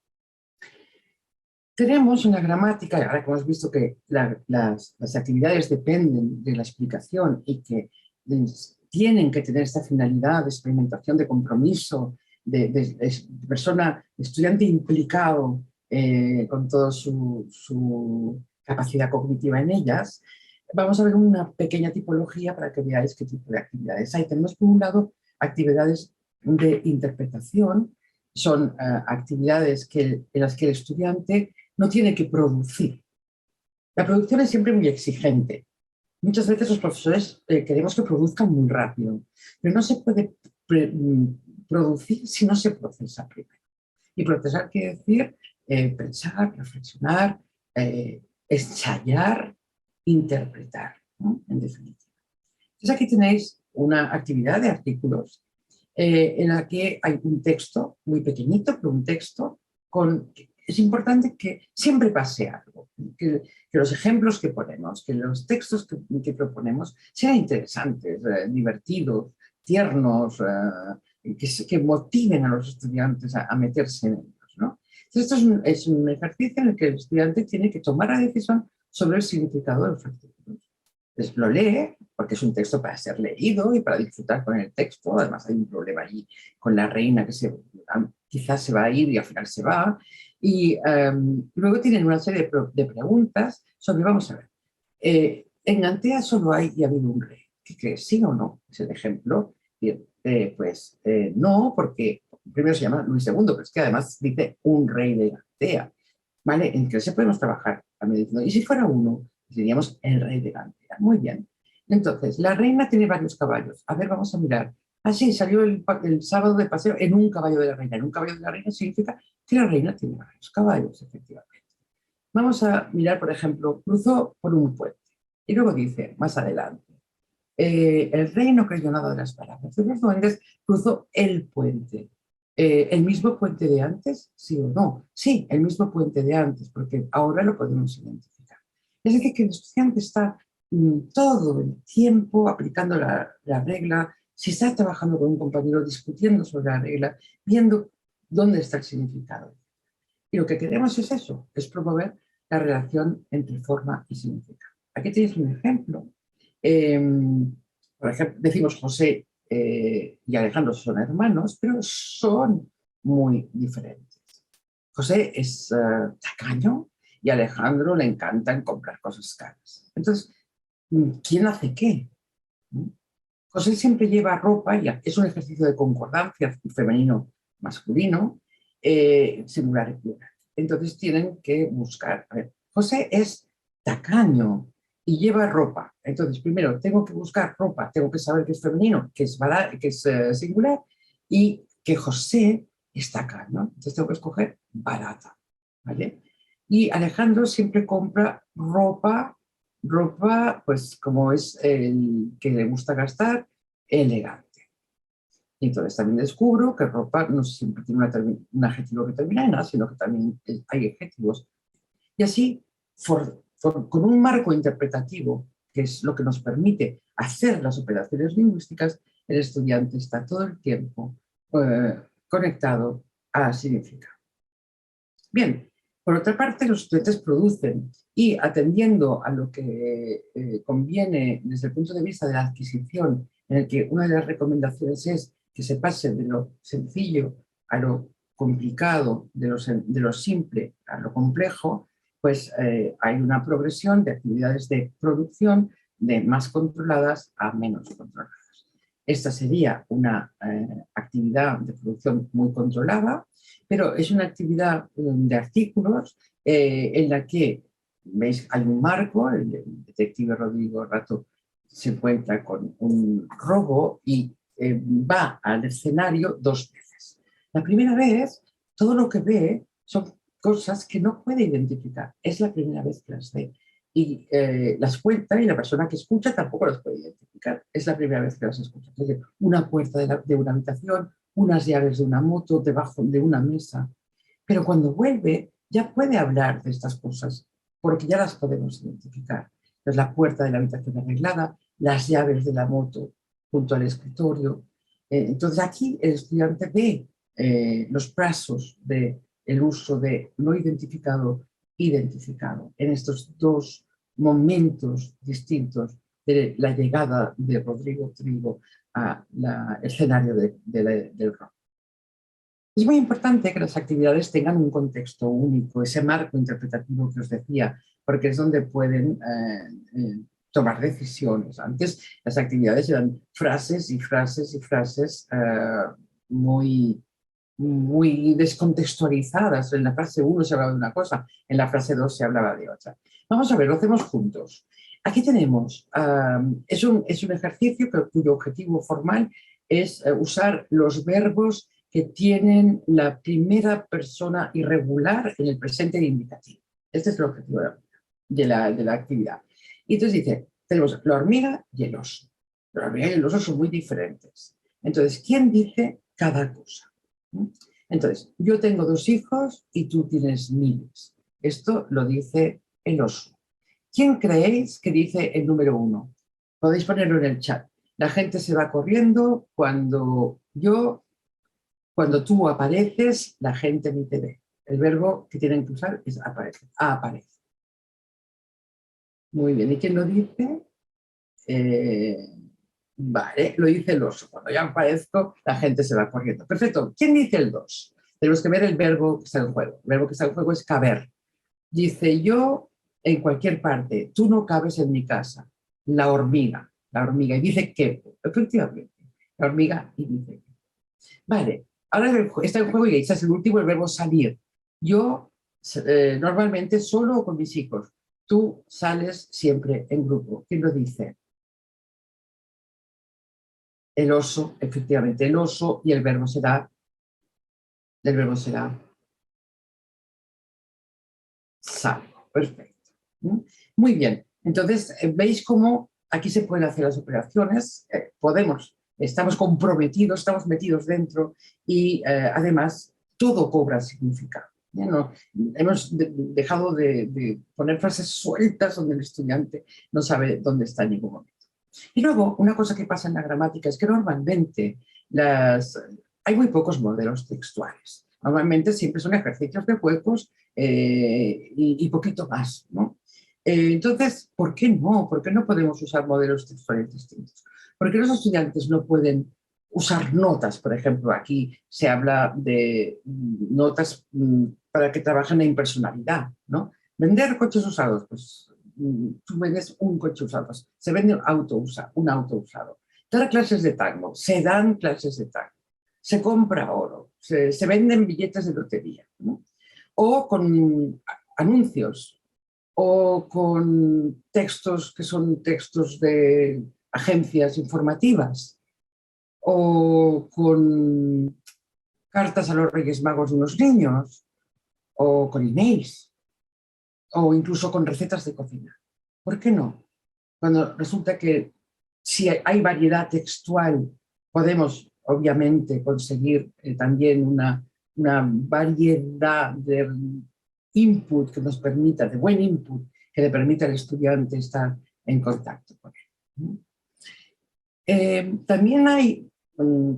Tenemos una gramática, ahora que hemos visto que las actividades dependen de la explicación y que tienen que tener esta finalidad de experimentación, de compromiso, de persona, estudiante implicado con toda su capacidad cognitiva en ellas. Vamos a ver una pequeña tipología para que veáis qué tipo de actividades hay. Tenemos por un lado actividades de interpretación, son actividades en las que el estudiante no tiene que producir. La producción es siempre muy exigente. Muchas veces los profesores queremos que produzcan muy rápido, pero no se puede producir si no se procesa primero. Y procesar quiere decir pensar, reflexionar, ensayar, interpretar, ¿no? En definitiva. Entonces aquí tenéis una actividad de artículos en la que hay un texto muy pequeñito, pero un texto con... Es importante que siempre pase algo, que los ejemplos que ponemos, que los textos que proponemos sean interesantes, divertidos, tiernos, que motiven a los estudiantes a meterse en ellos, ¿no? Entonces, esto es un ejercicio en el que el estudiante tiene que tomar la decisión sobre el significado de los artículos. Entonces lo lee, porque es un texto para ser leído y para disfrutar con el texto. Además hay un problema allí con la reina que quizás se va a ir y al final se va. Y luego tienen una serie de preguntas sobre, vamos a ver, en Antea solo hay y ha habido un rey. ¿Qué crees? ¿Sí o no? Es el ejemplo. No, porque primero se llama Luis II, pero es que además dice un rey de Antea. ¿Vale? En que se podemos trabajar también diciendo, y si fuera uno, diríamos el rey de Antea. Muy bien. Entonces, la reina tiene varios caballos. A ver, vamos a mirar. Ah, sí, salió el sábado de paseo en un caballo de la reina. En un caballo de la reina significa que la reina tiene varios caballos, efectivamente. Vamos a mirar, por ejemplo, cruzó por un puente. Y luego dice, más adelante, el rey no creyó nada de las palabras. De todas maneras, cruzó el puente. ¿El mismo puente de antes? ¿Sí o no? Sí, el mismo puente de antes, porque ahora lo podemos identificar. Es decir, que el estudiante está todo el tiempo aplicando la regla, si está trabajando con un compañero discutiendo sobre la regla, viendo dónde está el significado. Y lo que queremos es eso, es promover la relación entre forma y significado. Aquí tenéis un ejemplo. Por ejemplo, decimos José y Alejandro son hermanos, pero son muy diferentes. José es tacaño y a Alejandro le encantan comprar cosas caras. Entonces, ¿quién hace qué? José siempre lleva ropa, y es un ejercicio de concordancia femenino-masculino, singular y plural. Entonces tienen que buscar. A ver, José es tacaño y lleva ropa. Entonces, primero tengo que buscar ropa, tengo que saber que es femenino, que es singular, y que José es tacaño. Entonces tengo que escoger barata, ¿vale? Y Alejandro siempre compra ropa, pues como es el que le gusta gastar, elegante. Y entonces también descubro que ropa no siempre tiene un adjetivo que termina en A, sino que también hay adjetivos. Y así, con un marco interpretativo, que es lo que nos permite hacer las operaciones lingüísticas, el estudiante está todo el tiempo conectado al significado. Bien, por otra parte, los estudiantes producen y atendiendo a lo que conviene desde el punto de vista de la adquisición, en el que una de las recomendaciones es que se pase de lo sencillo a lo complicado, de lo simple a lo complejo, pues hay una progresión de actividades de producción de más controladas a menos controladas. Esta sería una actividad de producción muy controlada, pero es una actividad de artículos en la que, veis, hay un marco, el detective Rodrigo Rato se encuentra con un robo y va al escenario 2 veces. La primera vez, todo lo que ve son cosas que no puede identificar, es la primera vez que las ve. Y las cuenta y la persona que escucha tampoco las puede identificar, es la primera vez que las escucha. Entonces, una puerta de una habitación, unas llaves de una moto debajo de una mesa. Pero cuando vuelve ya puede hablar de estas cosas porque ya las podemos identificar. Entonces, la puerta de la habitación arreglada, las llaves de la moto junto al escritorio. Entonces aquí el estudiante ve los plazos del uso de no identificado, identificado, en estos dos momentos distintos de la llegada de Rodrigo Trigo al escenario del rock. Es muy importante que las actividades tengan un contexto único, ese marco interpretativo que os decía, porque es donde pueden tomar decisiones. Antes las actividades eran frases y frases y frases muy descontextualizadas. En la frase 1 se hablaba de una cosa, en la frase 2 se hablaba de otra. Vamos a ver, lo hacemos juntos. Aquí tenemos, es un ejercicio cuyo objetivo formal es usar los verbos que tienen la primera persona irregular en el presente de indicativo. Este es el objetivo de la actividad. Y entonces dice, tenemos la hormiga y el oso. La hormiga y el oso son muy diferentes. Entonces, ¿quién dice cada cosa? Entonces, yo tengo 2 hijos y tú tienes miles. Esto lo dice el oso. ¿Quién creéis que dice el número 1? Podéis ponerlo en el chat. La gente se va corriendo cuando tú apareces, la gente ni te ve. El verbo que tienen que usar es aparece. Aparece. Muy bien. ¿Y quién lo dice? Vale, lo dice el oso. Cuando ya aparezco, la gente se va corriendo. Perfecto. ¿Quién dice el 2? Tenemos que ver el verbo que está en juego. El verbo que está en juego es caber. Dice yo en cualquier parte, tú no cabes en mi casa. La hormiga. Y dice que, efectivamente, la hormiga y dice que. Vale, ahora está en juego y ese es el último, el verbo salir. Yo normalmente solo con mis hijos. Tú sales siempre en grupo. ¿Quién lo dice? El oso, efectivamente, el oso, y el verbo será salgo. Perfecto. Muy bien. Entonces, veis cómo aquí se pueden hacer las operaciones. Estamos comprometidos, estamos metidos dentro y además todo cobra significado. No, hemos dejado de poner frases sueltas donde el estudiante no sabe dónde está en ningún momento. Y luego, una cosa que pasa en la gramática es que normalmente hay muy pocos modelos textuales. Normalmente siempre son ejercicios de juegos y poquito más, ¿no? Entonces, ¿por qué no? ¿Por qué no podemos usar modelos textuales distintos? ¿Por qué los estudiantes no pueden usar notas? Por ejemplo, aquí se habla de notas para que trabajen la impersonalidad, ¿no? Vender coches usados, pues tú vendes un coche usado, pues, se vende un auto usado. Dar clases de tango, se dan clases de tango, se compra oro, se venden billetes de lotería, ¿no? O con anuncios, o con textos que son textos de agencias informativas, o con cartas a los Reyes Magos de unos niños, o con emails, o incluso con recetas de cocina. ¿Por qué no? Cuando resulta que si hay variedad textual, podemos obviamente conseguir también una variedad de input que nos permita, de buen input, que le permita al estudiante estar en contacto con él. También hay,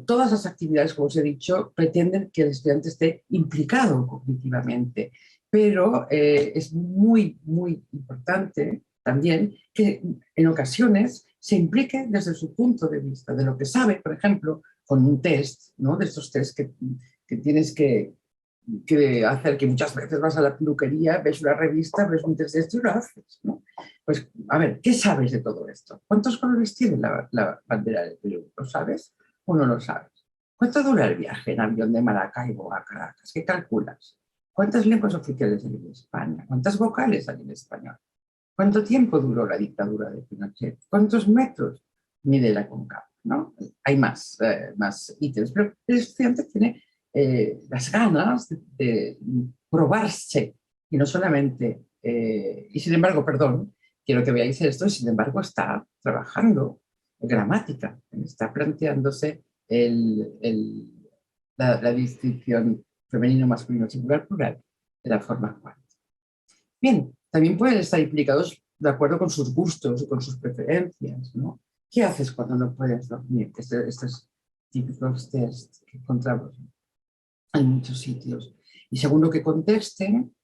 todas las actividades, como os he dicho, pretenden que el estudiante esté implicado cognitivamente, pero es muy, muy importante también que en ocasiones se implique desde su punto de vista, de lo que sabe, por ejemplo, con un test, ¿no? De estos test que tienes que hacer, que muchas veces vas a la peluquería, ves una revista, ves un test de esto y lo haces, ¿no? Pues, a ver, ¿qué sabes de todo esto? ¿Cuántos colores tiene la bandera del Perú? ¿Lo sabes o no lo sabes? ¿Cuánto dura el viaje en avión de Maracaibo a Caracas? ¿Qué calculas? ¿Cuántas lenguas oficiales hay en España? ¿Cuántas vocales hay en español? ¿Cuánto tiempo duró la dictadura de Pinochet? ¿Cuántos metros mide la Concagua? ¿No? Hay más ítems, pero el estudiante tiene las ganas de probarse y no solamente, y sin embargo, perdón, quiero que veáis esto, y sin embargo está trabajando gramática, está planteándose la distinción femenino, masculino, singular, plural de la forma cual. Bien, también pueden estar implicados de acuerdo con sus gustos y con sus preferencias, ¿no? ¿Qué haces cuando no puedes dormir? Estos típicos test que encontramos. en muchos sitios. Y según lo que contesten,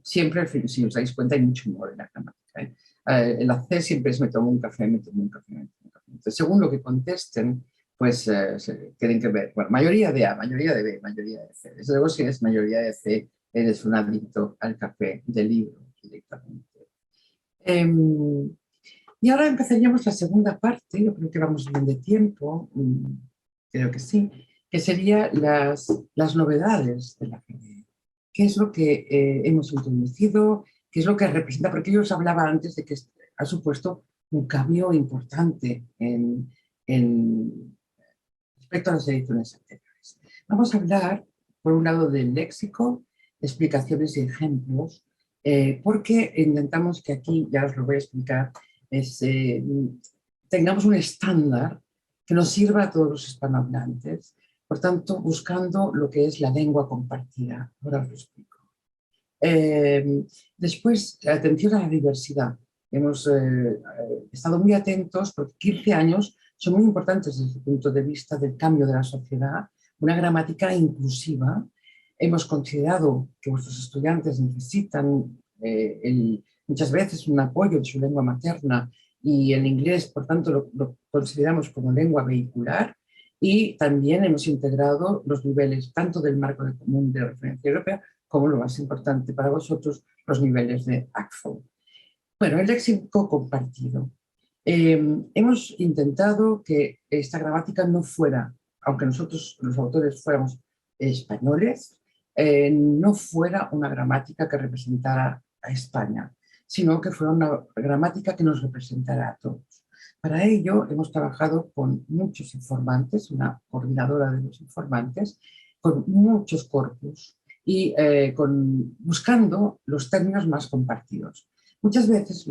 siempre, si os dais cuenta, hay mucho humor en la gramática. El hacer siempre es me tomo un café, me tomo un café, me tomo un café. Entonces, según lo que contesten, pues tienen que ver, bueno, mayoría de A, mayoría de B, mayoría de C. Desde luego, si eres mayoría de C, eres un adicto al café del libro directamente. Y ahora empezaríamos la segunda parte, yo creo que vamos bien de tiempo, creo que sí, que serían las novedades del ajedrez. ¿Qué es lo que hemos introducido? ¿Qué es lo que representa? Porque yo os hablaba antes de que ha supuesto un cambio importante respecto a las ediciones anteriores. Vamos a hablar, por un lado, del léxico, explicaciones y ejemplos, porque intentamos que aquí, ya os lo voy a explicar, tengamos un estándar que nos sirva a todos los hispanohablantes, por tanto, buscando lo que es la lengua compartida. Ahora os lo explico. Después, atención a la diversidad. Hemos estado muy atentos porque 15 años son muy importantes desde el punto de vista del cambio de la sociedad, una gramática inclusiva. Hemos considerado que vuestros estudiantes necesitan muchas veces un apoyo de su lengua materna y el inglés, por tanto, lo consideramos como lengua vehicular. Y también hemos integrado los niveles tanto del marco común de referencia europea como lo más importante para vosotros, los niveles de ACFO. Bueno, el léxico compartido. Hemos intentado que esta gramática no fuera, aunque nosotros los autores fuéramos españoles, no fuera una gramática que representara a España, sino que fuera una gramática que nos representara a todos. Para ello hemos trabajado con muchos informantes, una coordinadora de los informantes, con muchos corpus y buscando los términos más compartidos. Muchas veces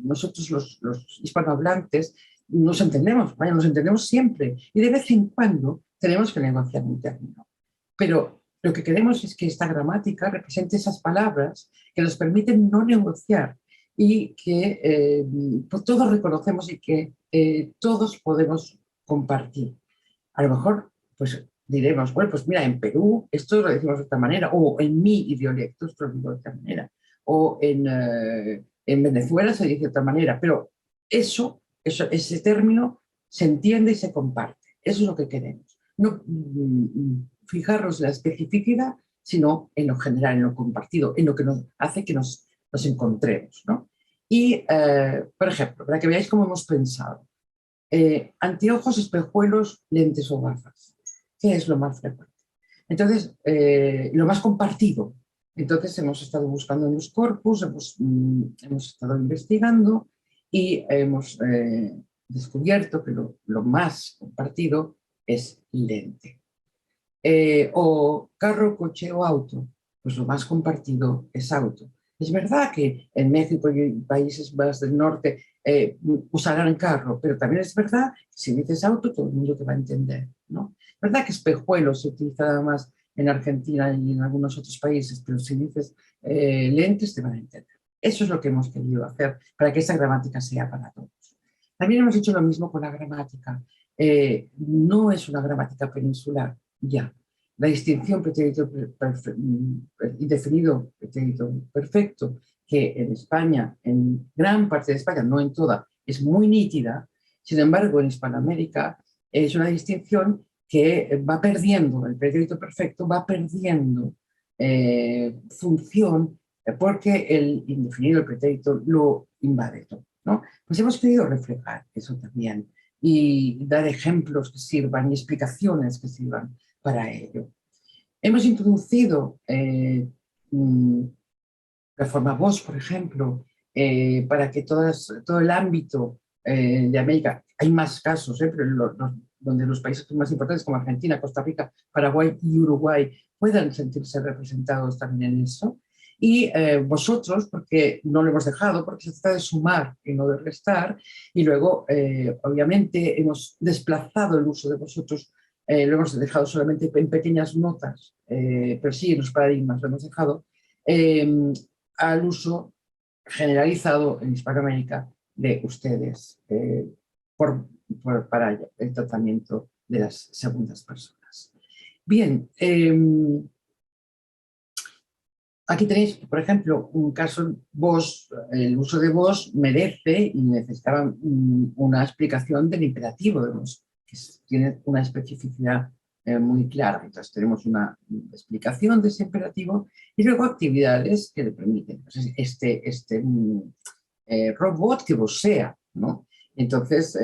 nosotros los hispanohablantes nos entendemos, vaya, nos entendemos siempre y de vez en cuando tenemos que negociar un término. Pero lo que queremos es que esta gramática represente esas palabras que nos permiten no negociar y que pues todos reconocemos y que todos podemos compartir. A lo mejor pues diremos, bueno, pues mira, en Perú esto lo decimos de otra manera, o en mi dialecto esto lo digo de otra manera, o en Venezuela se dice de otra manera, pero ese término se entiende y se comparte. Eso es lo que queremos. No fijarnos en la especificidad, sino en lo general, en lo compartido, en lo que nos hace que nos encontremos, ¿no? Y, por ejemplo, para que veáis cómo hemos pensado, anteojos, espejuelos, lentes o gafas. ¿Qué es lo más frecuente? Entonces, lo más compartido. Entonces hemos estado buscando en los corpus, hemos estado investigando y hemos descubierto que lo más compartido es lente. O carro, coche o auto, pues lo más compartido es auto. Es verdad que en México y en países más del norte usarán carro, pero también es verdad que si dices auto todo el mundo te va a entender, ¿no? Es verdad que espejuelos se utiliza más en Argentina y en algunos otros países, pero si dices lentes te van a entender. Eso es lo que hemos querido hacer para que esta gramática sea para todos. También hemos hecho lo mismo con la gramática. No es una gramática peninsular, ya. La distinción pretérito indefinido, pretérito perfecto, que en España, en gran parte de España, no en toda, es muy nítida. Sin embargo, en Hispanoamérica es una distinción que va perdiendo, el pretérito perfecto va perdiendo función porque el indefinido, el pretérito, lo invade todo, ¿no? Pues hemos querido reflejar eso también y dar ejemplos que sirvan y explicaciones que sirvan para ello. Hemos introducido la forma voz, por ejemplo, para que todo el ámbito de América, hay más casos, pero donde los países más importantes como Argentina, Costa Rica, Paraguay y Uruguay puedan sentirse representados también en eso. Y vosotros, porque no lo hemos dejado, porque se trata de sumar y no de restar, y luego, obviamente, hemos desplazado el uso de vosotros, lo hemos dejado solamente en pequeñas notas, pero sí en los paradigmas lo hemos dejado, al uso generalizado en Hispanoamérica de ustedes para el tratamiento de las segundas personas. Bien, aquí tenéis, por ejemplo, un caso vos, el uso de vos merece y necesitaba una explicación del imperativo de vos, que tiene una especificidad muy clara. Entonces tenemos una explicación de ese imperativo y luego actividades que le permiten. Entonces, robot que vocea, ¿no? Entonces,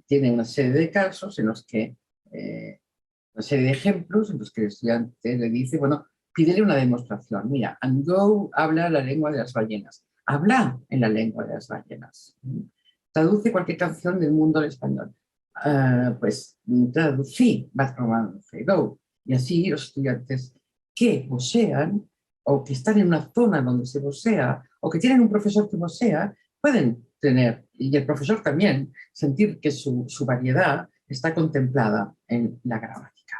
tiene una serie de casos en los que, una serie de ejemplos en los que el estudiante le dice, bueno, pídele una demostración. Mira, and go habla la lengua de las ballenas. Habla en la lengua de las ballenas. Traduce cualquier canción del mundo al español. Pues traducí Bad Romance, go. Y así los estudiantes que vocean o que están en una zona donde se vocea o que tienen un profesor que vocea, pueden tener, y el profesor también, sentir que su variedad está contemplada en la gramática.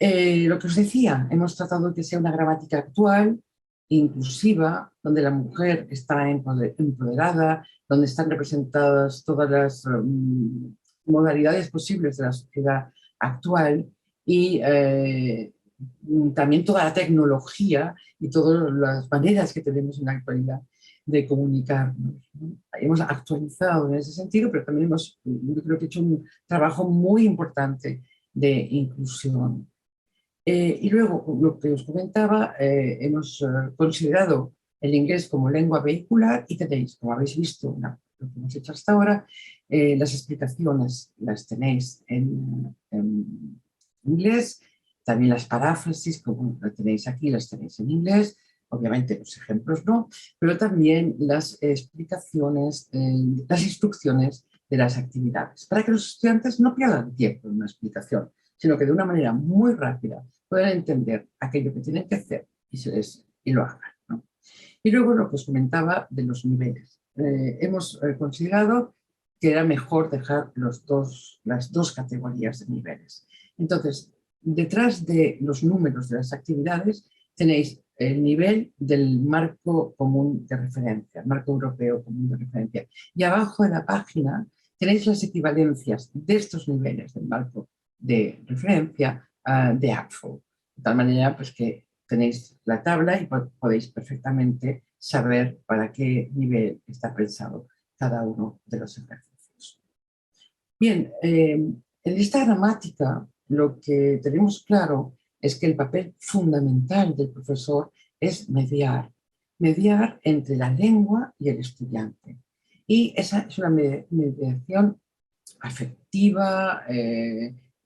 Lo que os decía, hemos tratado de que sea una gramática actual, inclusiva, donde la mujer está empoderada, donde están representadas todas las modalidades posibles de la sociedad actual y también toda la tecnología y todas las maneras que tenemos en la actualidad de comunicarnos, ¿no? Hemos actualizado en ese sentido, pero también yo creo que hecho un trabajo muy importante de inclusión. Y luego, lo que os comentaba, hemos considerado el inglés como lengua vehicular y tenéis, como habéis visto, lo que hemos hecho hasta ahora, las explicaciones las tenéis en inglés, también las paráfrasis, como las tenéis aquí, las tenéis en inglés, obviamente los ejemplos no, pero también las explicaciones, las instrucciones de las actividades, para que los estudiantes no pierdan tiempo en una explicación, sino que de una manera muy rápida puedan entender aquello que tienen que hacer y lo hagan, ¿no? Y luego lo que os comentaba de los niveles. Hemos considerado que era mejor dejar las dos categorías de niveles. Entonces, detrás de los números de las actividades tenéis el nivel del marco común de referencia, el marco europeo común de referencia. Y abajo de la página tenéis las equivalencias de estos niveles del marco de referencia de ACFO. De tal manera pues, que tenéis la tabla y podéis perfectamente saber para qué nivel está pensado cada uno de los ejercicios. Bien, en esta gramática lo que tenemos claro es que el papel fundamental del profesor es mediar entre la lengua y el estudiante. Y esa es una mediación afectiva,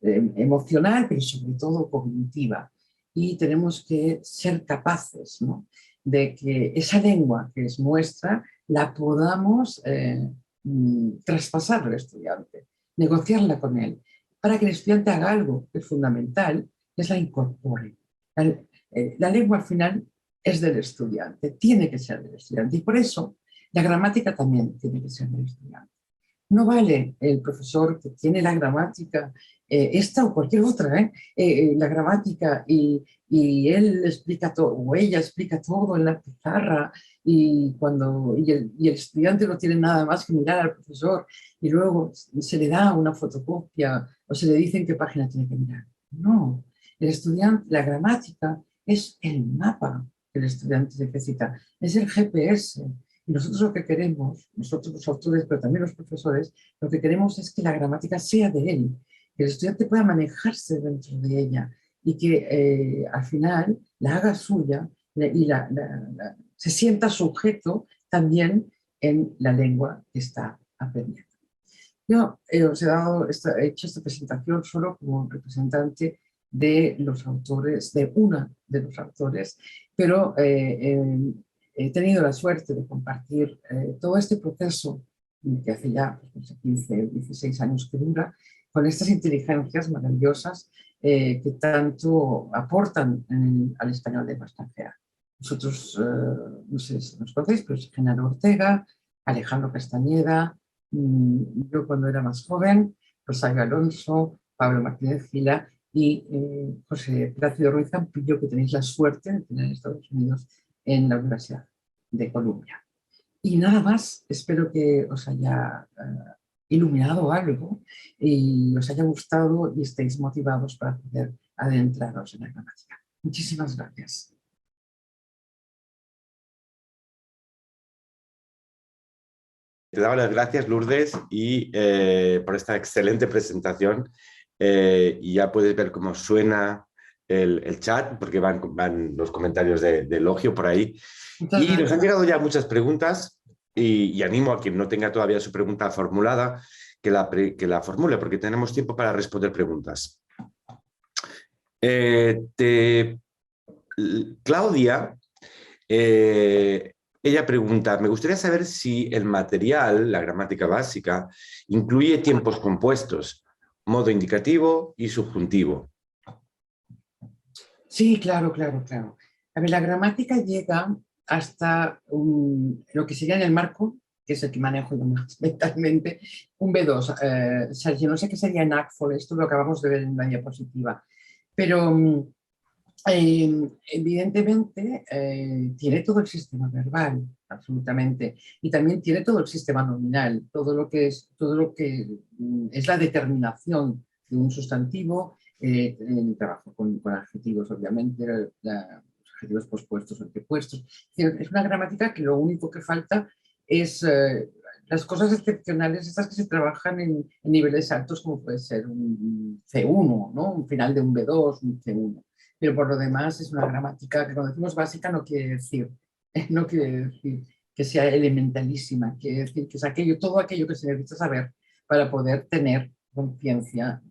emocional, pero sobre todo cognitiva. Y tenemos que ser capaces, ¿no?, de que esa lengua que es nuestra la podamos traspasar al estudiante, negociarla con él, para que el estudiante haga algo que es fundamental, que es la incorpore. La lengua al final es del estudiante, tiene que ser del estudiante, y por eso la gramática también tiene que ser del estudiante. No vale el profesor que tiene la gramática, esta o cualquier otra, la gramática y él explica todo, o ella explica todo en la pizarra y el estudiante no tiene nada más que mirar al profesor y luego se le da una fotocopia o se le dice en qué página tiene que mirar. No, el estudiante, la gramática es el mapa que el estudiante necesita, es el GPS. Y nosotros lo que queremos, nosotros los autores, pero también los profesores, lo que queremos es que la gramática sea de él, que el estudiante pueda manejarse dentro de ella y que al final la haga suya y se sienta sujeto también en la lengua que está aprendiendo. Yo os he hecho esta presentación solo como representante de los autores, de una de los autores, pero he tenido la suerte de compartir todo este proceso que hace ya 15, 16 años que dura, con estas inteligencias maravillosas que tanto aportan al español de lengua extranjera. Vosotros, no sé si nos conocéis, pero es Genaro Ortega, Alejandro Castañeda, yo cuando era más joven, Rosario Alonso, Pablo Martínez Gila y José Plácido Ruiz Campillo, que tenéis la suerte de tener en Estados Unidos en la Universidad de Columbia. Y nada más, espero que os haya iluminado algo y os haya gustado y estéis motivados para poder adentraros en la gramática. Muchísimas gracias. Te daba las gracias, Lourdes, y por esta excelente presentación. Y ya puedes ver cómo suena el chat, porque van los comentarios de elogio por ahí. Muchas Y nos gracias. han llegado ya muchas preguntas y animo a quien no tenga todavía su pregunta formulada que la formule, porque tenemos tiempo para responder preguntas. Claudia, ella pregunta, me gustaría saber si el material, la gramática básica, incluye tiempos compuestos, modo indicativo y subjuntivo. Sí, claro, claro, claro. A ver, la gramática llega hasta lo que sería en el marco, que es el que manejo yo más mentalmente, un B2. Sergio, no sé qué sería en ACFOL, esto lo acabamos de ver en la diapositiva, pero evidentemente tiene todo el sistema verbal, absolutamente, y también tiene todo el sistema nominal, todo lo que es la determinación de un sustantivo. Trabajo con adjetivos, obviamente, los adjetivos pospuestos o antepuestos. Es una gramática que lo único que falta es las cosas excepcionales, estas que se trabajan en niveles altos, como puede ser un C1, ¿no? Un final de un B2, un C1. Pero por lo demás es una gramática que cuando decimos básica no quiere decir que sea elementalísima, quiere decir que es todo aquello que se necesita saber para poder tener conciencia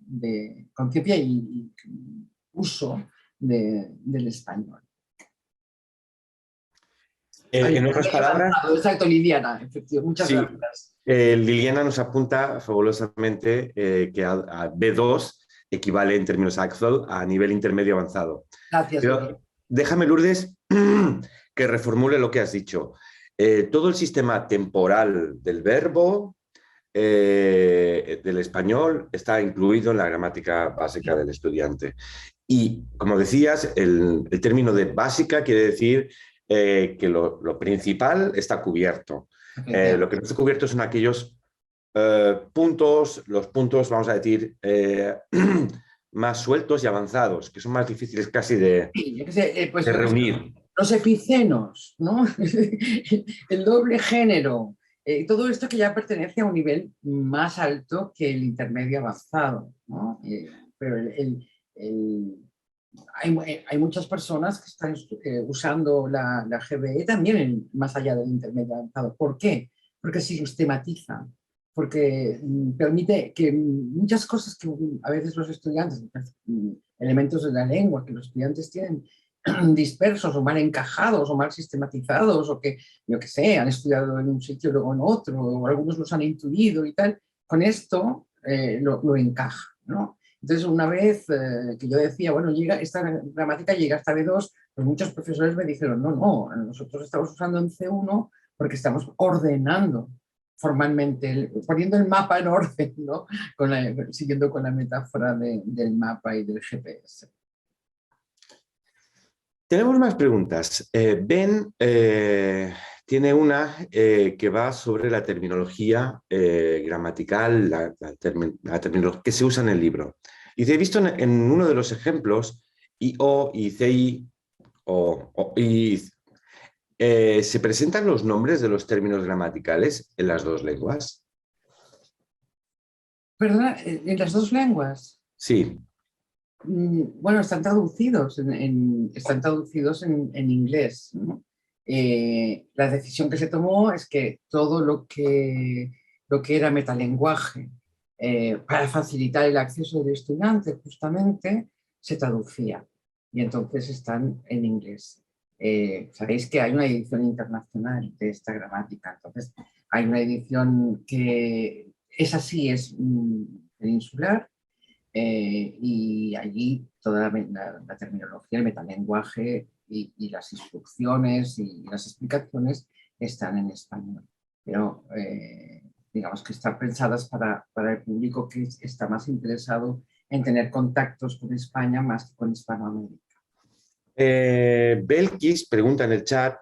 y uso del español. En otras palabras, exacto, Lidiana, efectivamente. Muchas sí, gracias. Liliana nos apunta fabulosamente que a B2 equivale en términos ACFL a nivel intermedio avanzado. Gracias, Pero Lidiana. déjame, Lourdes, que reformule lo que has dicho. Todo el sistema temporal del verbo del español está incluido en la gramática básica del estudiante. Y, como decías, el término de básica quiere decir que lo principal está cubierto. Lo que no está cubierto son aquellos puntos, los puntos, vamos a decir, más sueltos y avanzados, que son más difíciles casi de reunir. Los epicenos, ¿no? El doble género, todo esto que ya pertenece a un nivel más alto que el intermedio avanzado, ¿no? Pero hay muchas personas que están usando la GBE también más allá del intermedio avanzado. ¿Por qué? Porque sistematiza, porque permite que muchas cosas que a veces los estudiantes, elementos de la lengua que los estudiantes tienen dispersos o mal encajados o mal sistematizados o que, yo que sé, han estudiado en un sitio y luego en otro o algunos los han intuido y tal, con esto lo encaja, ¿no? Entonces, una vez que yo decía, bueno, esta gramática llega hasta B2, pues muchos profesores me dijeron, no, nosotros estamos usando en C1 porque estamos ordenando formalmente, poniendo el mapa en orden, ¿no? Siguiendo con la metáfora del mapa y del GPS. Tenemos más preguntas. Ben tiene una que va sobre la terminología gramatical, la terminología que se usa en el libro. Y he visto en uno de los ejemplos, IO y CI, ¿se presentan los nombres de los términos gramaticales en las dos lenguas? ¿Perdona? ¿En las dos lenguas? Sí. Bueno, están traducidos en inglés, ¿no? La decisión que se tomó es que todo lo que era metalenguaje para facilitar el acceso del estudiante justamente se traducía y entonces están en inglés. Sabéis que hay una edición internacional de esta gramática, entonces hay una edición que es así, es peninsular. Y allí toda la terminología, el metalenguaje y las instrucciones y las explicaciones están en español. Pero digamos que están pensadas para el público que está más interesado en tener contactos con España más que con Hispanoamérica. Belkis pregunta en el chat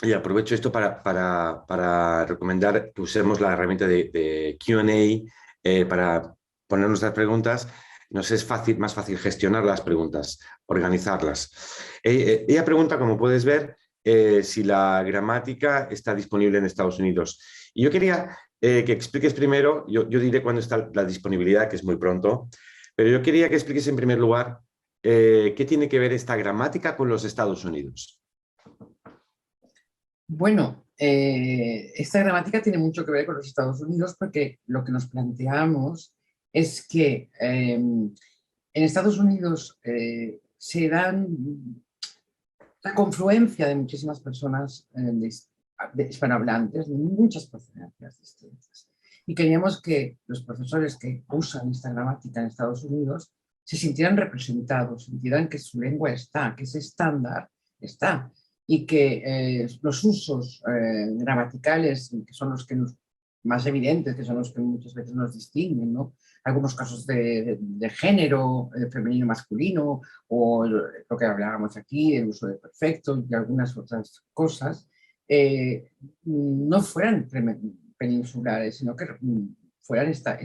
y aprovecho esto para recomendar que usemos la herramienta de Q&A para poner nuestras preguntas. Nos es más fácil gestionar las preguntas, organizarlas. Ella pregunta, como puedes ver, si la gramática está disponible en Estados Unidos. Y yo quería que expliques primero, yo diré cuándo está la disponibilidad, que es muy pronto, pero yo quería que expliques en primer lugar qué tiene que ver esta gramática con los Estados Unidos. Bueno, esta gramática tiene mucho que ver con los Estados Unidos porque lo que nos planteamos es que en Estados Unidos se dan la confluencia de muchísimas personas de hispanohablantes, de muchas procedencias distintas. Y queríamos que los profesores que usan esta gramática en Estados Unidos se sintieran representados, sintieran que su lengua está, que ese estándar está, y que los usos gramaticales, que son los que más evidentes, que son los que muchas veces nos distinguen, ¿no? Algunos casos de género, femenino masculino, o lo que hablábamos aquí, el uso de perfecto y algunas otras cosas, no fueran peninsulares, sino que fueran esta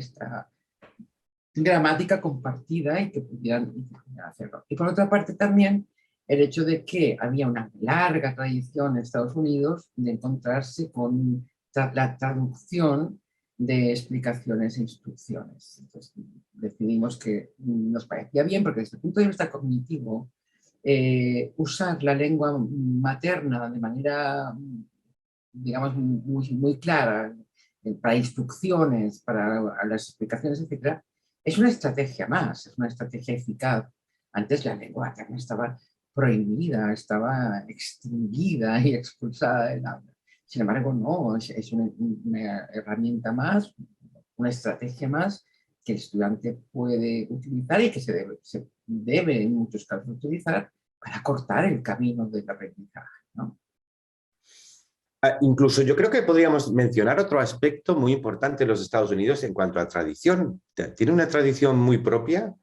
gramática compartida y que pudieran hacerlo. Y por otra parte también el hecho de que había una larga tradición en Estados Unidos de encontrarse con la traducción de explicaciones e instrucciones. Entonces decidimos que nos parecía bien, porque desde el punto de vista cognitivo, usar la lengua materna de manera, digamos, muy clara, para instrucciones, para las explicaciones, etc., es una estrategia más, es una estrategia eficaz. Antes la lengua materna estaba prohibida, estaba extinguida y expulsada del aula. Sin embargo, no, es una herramienta más, una estrategia más que el estudiante puede utilizar y que se debe en muchos casos utilizar para cortar el camino del aprendizaje, ¿no? Incluso yo creo que podríamos mencionar otro aspecto muy importante en los Estados Unidos en cuanto a tradición. Tiene una tradición muy propia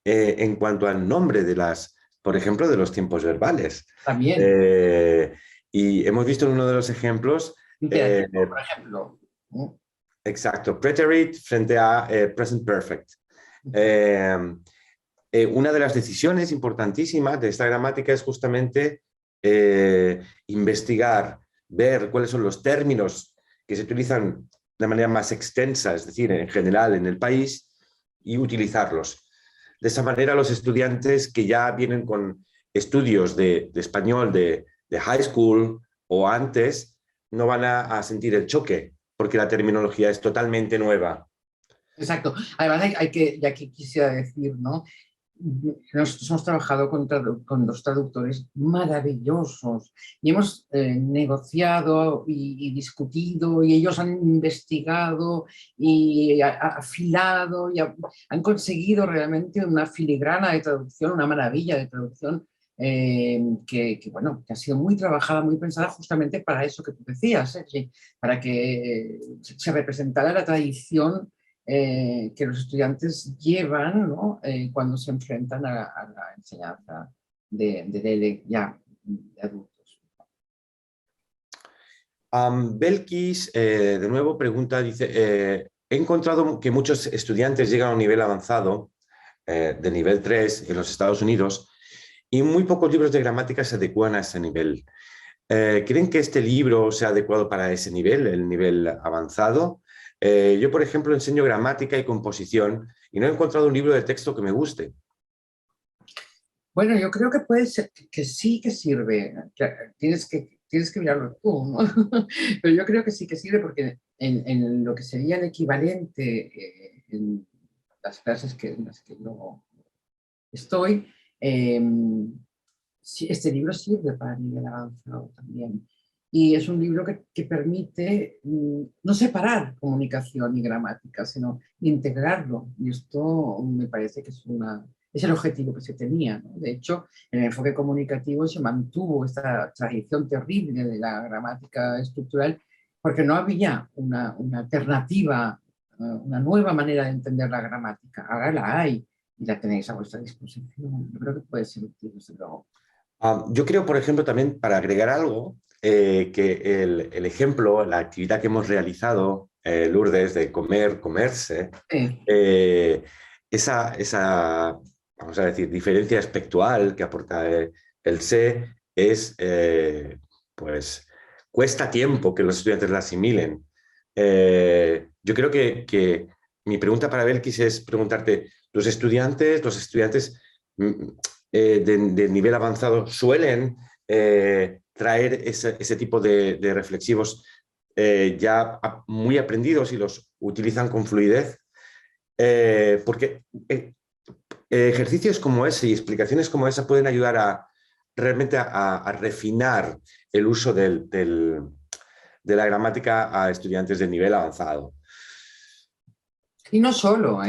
en cuanto al nombre de por ejemplo, de los tiempos verbales. También. Y hemos visto en uno de los ejemplos... por ejemplo. Exacto, preterite frente a present perfect. Una de las decisiones importantísimas de esta gramática es justamente investigar, ver cuáles son los términos que se utilizan de manera más extensa, es decir, en general en el país, y utilizarlos. De esa manera los estudiantes que ya vienen con estudios de español de high school o antes, no van a sentir el choque, porque la terminología es totalmente nueva. Exacto. Además, y aquí quisiera decir, ¿no? Nosotros hemos trabajado con dos traductores maravillosos y hemos negociado y discutido, y ellos han investigado y afilado y han conseguido realmente una filigrana de traducción, una maravilla de traducción bueno, que ha sido muy trabajada, muy pensada justamente para eso que tú decías, para que se representara la tradición que los estudiantes llevan, ¿no? Cuando se enfrentan a la enseñanza de adultos. Belkis, de nuevo, pregunta, dice, he encontrado que muchos estudiantes llegan a un nivel avanzado, de nivel 3 en los Estados Unidos, y muy pocos libros de gramática se adecuan a ese nivel. ¿Creen que este libro sea adecuado para ese nivel, el nivel avanzado? Yo, por ejemplo, enseño gramática y composición y no he encontrado un libro de texto que me guste. Bueno, yo creo que puede ser que sí que sirve. Tienes que mirarlo tú, ¿no? Pero yo creo que sí que sirve porque en lo que sería el equivalente en las clases en las que yo estoy, sí, este libro sirve para nivel avanzado también. Y es un libro que permite no separar comunicación y gramática, sino integrarlo. Y esto me parece que es el objetivo que se tenía, ¿no? De hecho, en el enfoque comunicativo se mantuvo esta tradición terrible de la gramática estructural porque no había una alternativa, una nueva manera de entender la gramática. Ahora la hay y la tenéis a vuestra disposición. Yo creo que puede ser útil, desde luego. Yo creo, por ejemplo, también para agregar algo, que el ejemplo, la actividad que hemos realizado, Lourdes, de comer, comerse, Sí. esa, vamos a decir, diferencia espectral que aporta el se es, pues, cuesta tiempo que los estudiantes la asimilen. Yo creo que mi pregunta para Belkis es preguntarte, ¿los estudiantes de nivel avanzado suelen traer ese tipo de reflexivos ya muy aprendidos y los utilizan con fluidez? Porque ejercicios como ese y explicaciones como esa pueden ayudar realmente a refinar el uso de la gramática a estudiantes de nivel avanzado. Y no solo,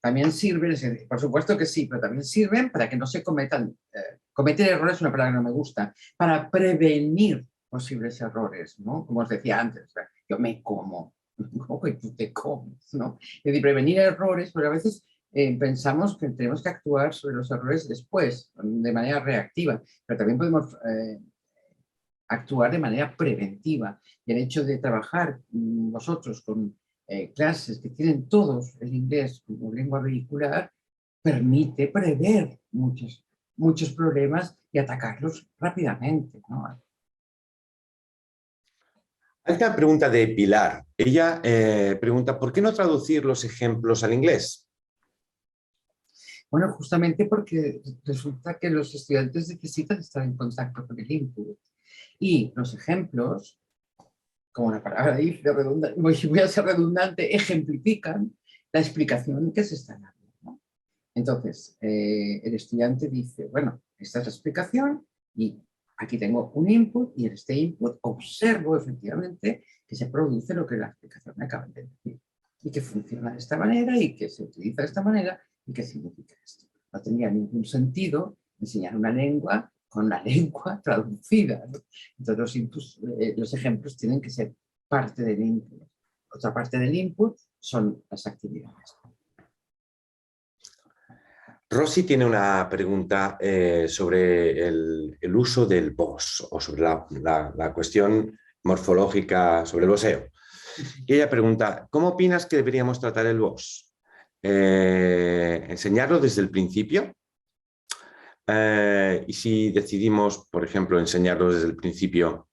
también sirven, por supuesto que sí, pero también sirven para que no se cometan, cometer errores es una palabra que no me gusta, para prevenir posibles errores, ¿no? Como os decía antes, yo me como, ¿cómo que tú te comes, ¿no? Es decir, prevenir errores, pero a veces pensamos que tenemos que actuar sobre los errores después, de manera reactiva, pero también podemos actuar de manera preventiva. Y el hecho de trabajar vosotros con clases que tienen todos el inglés como lengua vehicular permite prever muchos problemas y atacarlos rápidamente, ¿no? Hay una pregunta de Pilar. Ella pregunta, ¿por qué no traducir los ejemplos al inglés? Bueno, justamente porque resulta que los estudiantes necesitan estar en contacto con el input y los ejemplos, como la palabra dice, voy a ser redundante, ejemplifican la explicación que se está dando, ¿no? Entonces, el estudiante dice, bueno, esta es la explicación y aquí tengo un input y en este input observo efectivamente que se produce lo que la explicación me acaba de decir y que funciona de esta manera y que se utiliza de esta manera y que significa esto. No tenía ningún sentido enseñar una lengua con la lengua traducida, ¿no? Entonces los ejemplos tienen que ser parte del input. Otra parte del input son las actividades. Rosy tiene una pregunta sobre el uso del vos o sobre la cuestión morfológica sobre el voseo. Y ella pregunta, ¿cómo opinas que deberíamos tratar el vos? ¿Enseñarlo desde el principio? Y si decidimos, por ejemplo, enseñarlo desde el principio,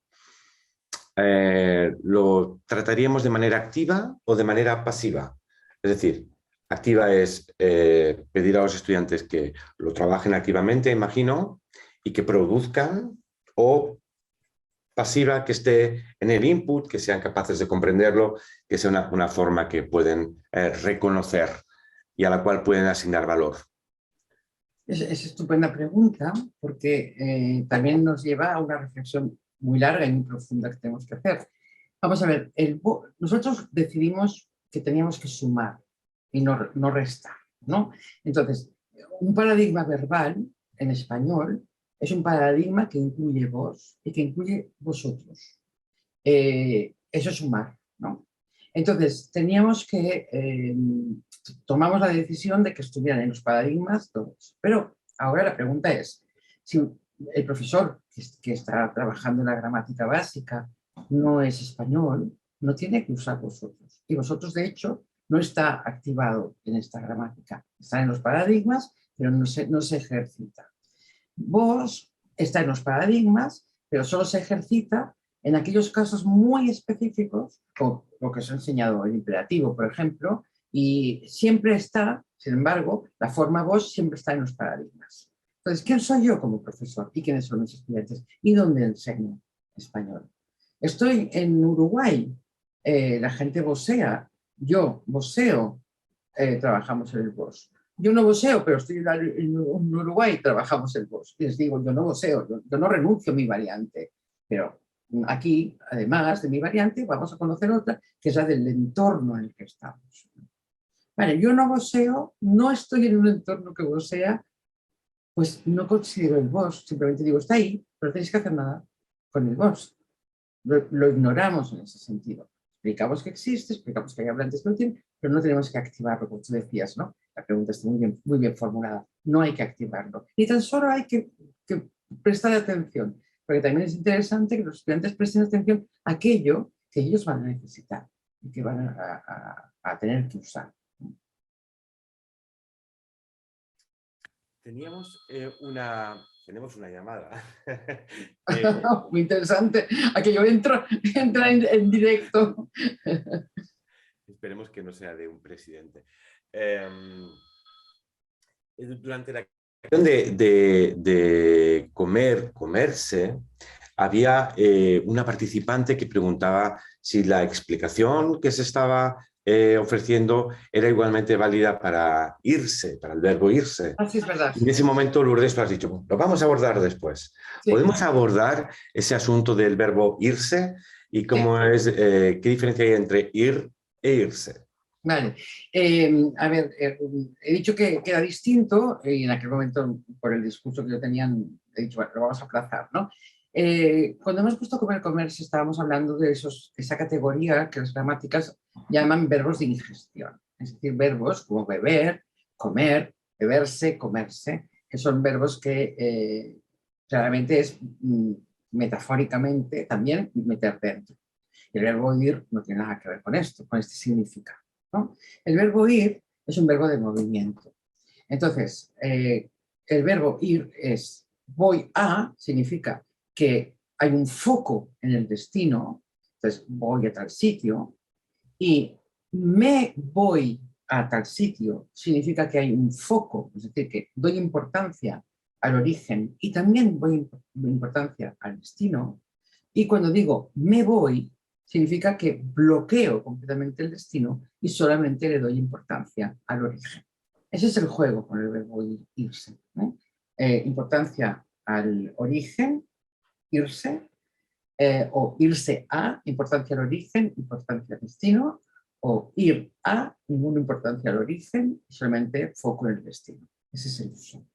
¿lo trataríamos de manera activa o de manera pasiva? Es decir, activa es pedir a los estudiantes que lo trabajen activamente, imagino, y que produzcan, o pasiva, que esté en el input, que sean capaces de comprenderlo, que sea una forma que pueden reconocer y a la cual pueden asignar valor. Es estupenda pregunta porque también nos lleva a una reflexión muy larga y muy profunda que tenemos que hacer. Vamos a ver, nosotros decidimos que teníamos que sumar y no restar, ¿no? Entonces, un paradigma verbal en español es un paradigma que incluye vos y que incluye vosotros. Eso es sumar, ¿no? Entonces, teníamos que, tomamos la decisión de que estuvieran en los paradigmas todos. Pero ahora la pregunta es, si el profesor que está trabajando en la gramática básica no es español, no tiene que usar vosotros. Y vosotros, de hecho, no está activado en esta gramática. Está en los paradigmas, pero no se ejercita. Vos está en los paradigmas, pero solo se ejercita en aquellos casos muy específicos, como lo que os he enseñado, el imperativo, por ejemplo, y siempre está, sin embargo, la forma vos siempre está en los paradigmas. Entonces, ¿quién soy yo como profesor? ¿Y quiénes son mis estudiantes? ¿Y dónde enseño español? Estoy en Uruguay, la gente vocea, yo voceo, trabajamos en el vos. Yo no voceo, pero estoy en Uruguay, trabajamos el vos. Y les digo, yo no voceo, yo no renuncio a mi variante, pero aquí, además de mi variante, vamos a conocer otra, que es la del entorno en el que estamos. Vale, yo no voceo, no estoy en un entorno que vocea, pues no considero el vos, simplemente digo, está ahí, pero no tenéis que hacer nada con el vos. Lo ignoramos en ese sentido. Explicamos que existe, explicamos que hay hablantes que lo tienen, pero no tenemos que activarlo, como tú decías, ¿no? La pregunta está muy bien formulada. No hay que activarlo. Ni tan solo hay que prestar atención. porque también es interesante que los estudiantes presten atención a aquello que ellos van a necesitar y que van a tener que usar. Tenemos una llamada. Muy interesante. Aquello entra en directo. Esperemos que no sea de un presidente. Durante la cuestión de comerse, había una participante que preguntaba si la explicación que se estaba ofreciendo era igualmente válida para irse, para el verbo irse. Así es verdad. En ese momento, Lourdes, tú has dicho, bueno, lo vamos a abordar después. Sí. ¿Podemos abordar ese asunto del verbo irse y cómo es, qué diferencia hay entre ir e irse? Vale. A ver, he dicho que era distinto y en aquel momento, por el discurso que yo tenía, he dicho, bueno, lo vamos a aplazar, ¿no? Cuando hemos puesto comerse, estábamos hablando de esa categoría que las gramáticas llaman verbos de ingestión, es decir, verbos como beber, comer, beberse, comerse, que son verbos que claramente es metafóricamente también meter dentro. El verbo ir no tiene nada que ver con esto, con este significado, ¿no? El verbo ir es un verbo de movimiento. Entonces, el verbo ir es voy a, significa que hay un foco en el destino, entonces voy a tal sitio, y me voy a tal sitio significa que hay un foco, es decir, que doy importancia al origen y también doy importancia al destino, y cuando digo me voy, significa que bloqueo completamente el destino y solamente le doy importancia al origen. Ese es el juego con el verbo irse, ¿no? Importancia al origen, irse, o irse a, importancia al origen, importancia al destino, o ir a, ninguna importancia al origen, solamente foco en el destino. Ese es el uso.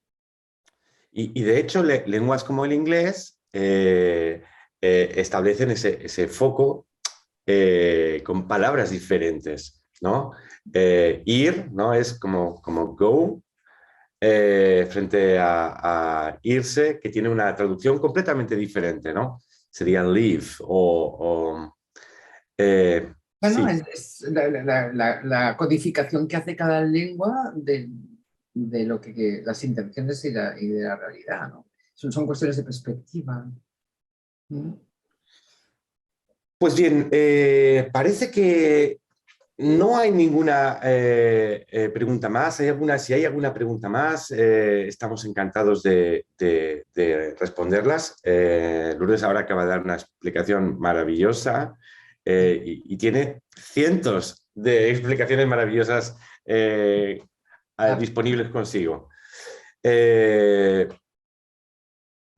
Y de hecho, lenguas como el inglés establecen ese foco con palabras diferentes, ¿no? Ir, ¿no? Es como go, frente a irse, que tiene una traducción completamente diferente, ¿no? Serían leave Bueno, sí. es la codificación que hace cada lengua de lo que las intenciones y de la realidad, ¿no? Son cuestiones de perspectiva. ¿Mm? Pues bien, parece que no hay ninguna pregunta más. Si hay alguna pregunta más, estamos encantados de responderlas. Lourdes ahora acaba de dar una explicación maravillosa y tiene cientos de explicaciones maravillosas disponibles consigo.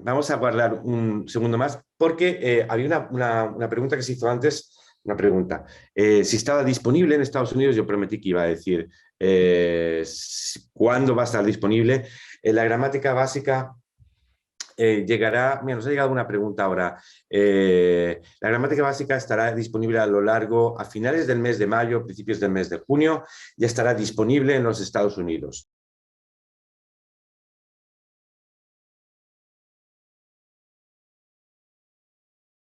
Vamos a guardar un segundo más porque había una pregunta que se hizo antes. Una pregunta. Si estaba disponible en Estados Unidos, yo prometí que iba a decir cuándo va a estar disponible. La gramática básica llegará... Mira, nos ha llegado una pregunta ahora. La gramática básica estará disponible a finales del mes de mayo, principios del mes de junio. Ya estará disponible en los Estados Unidos.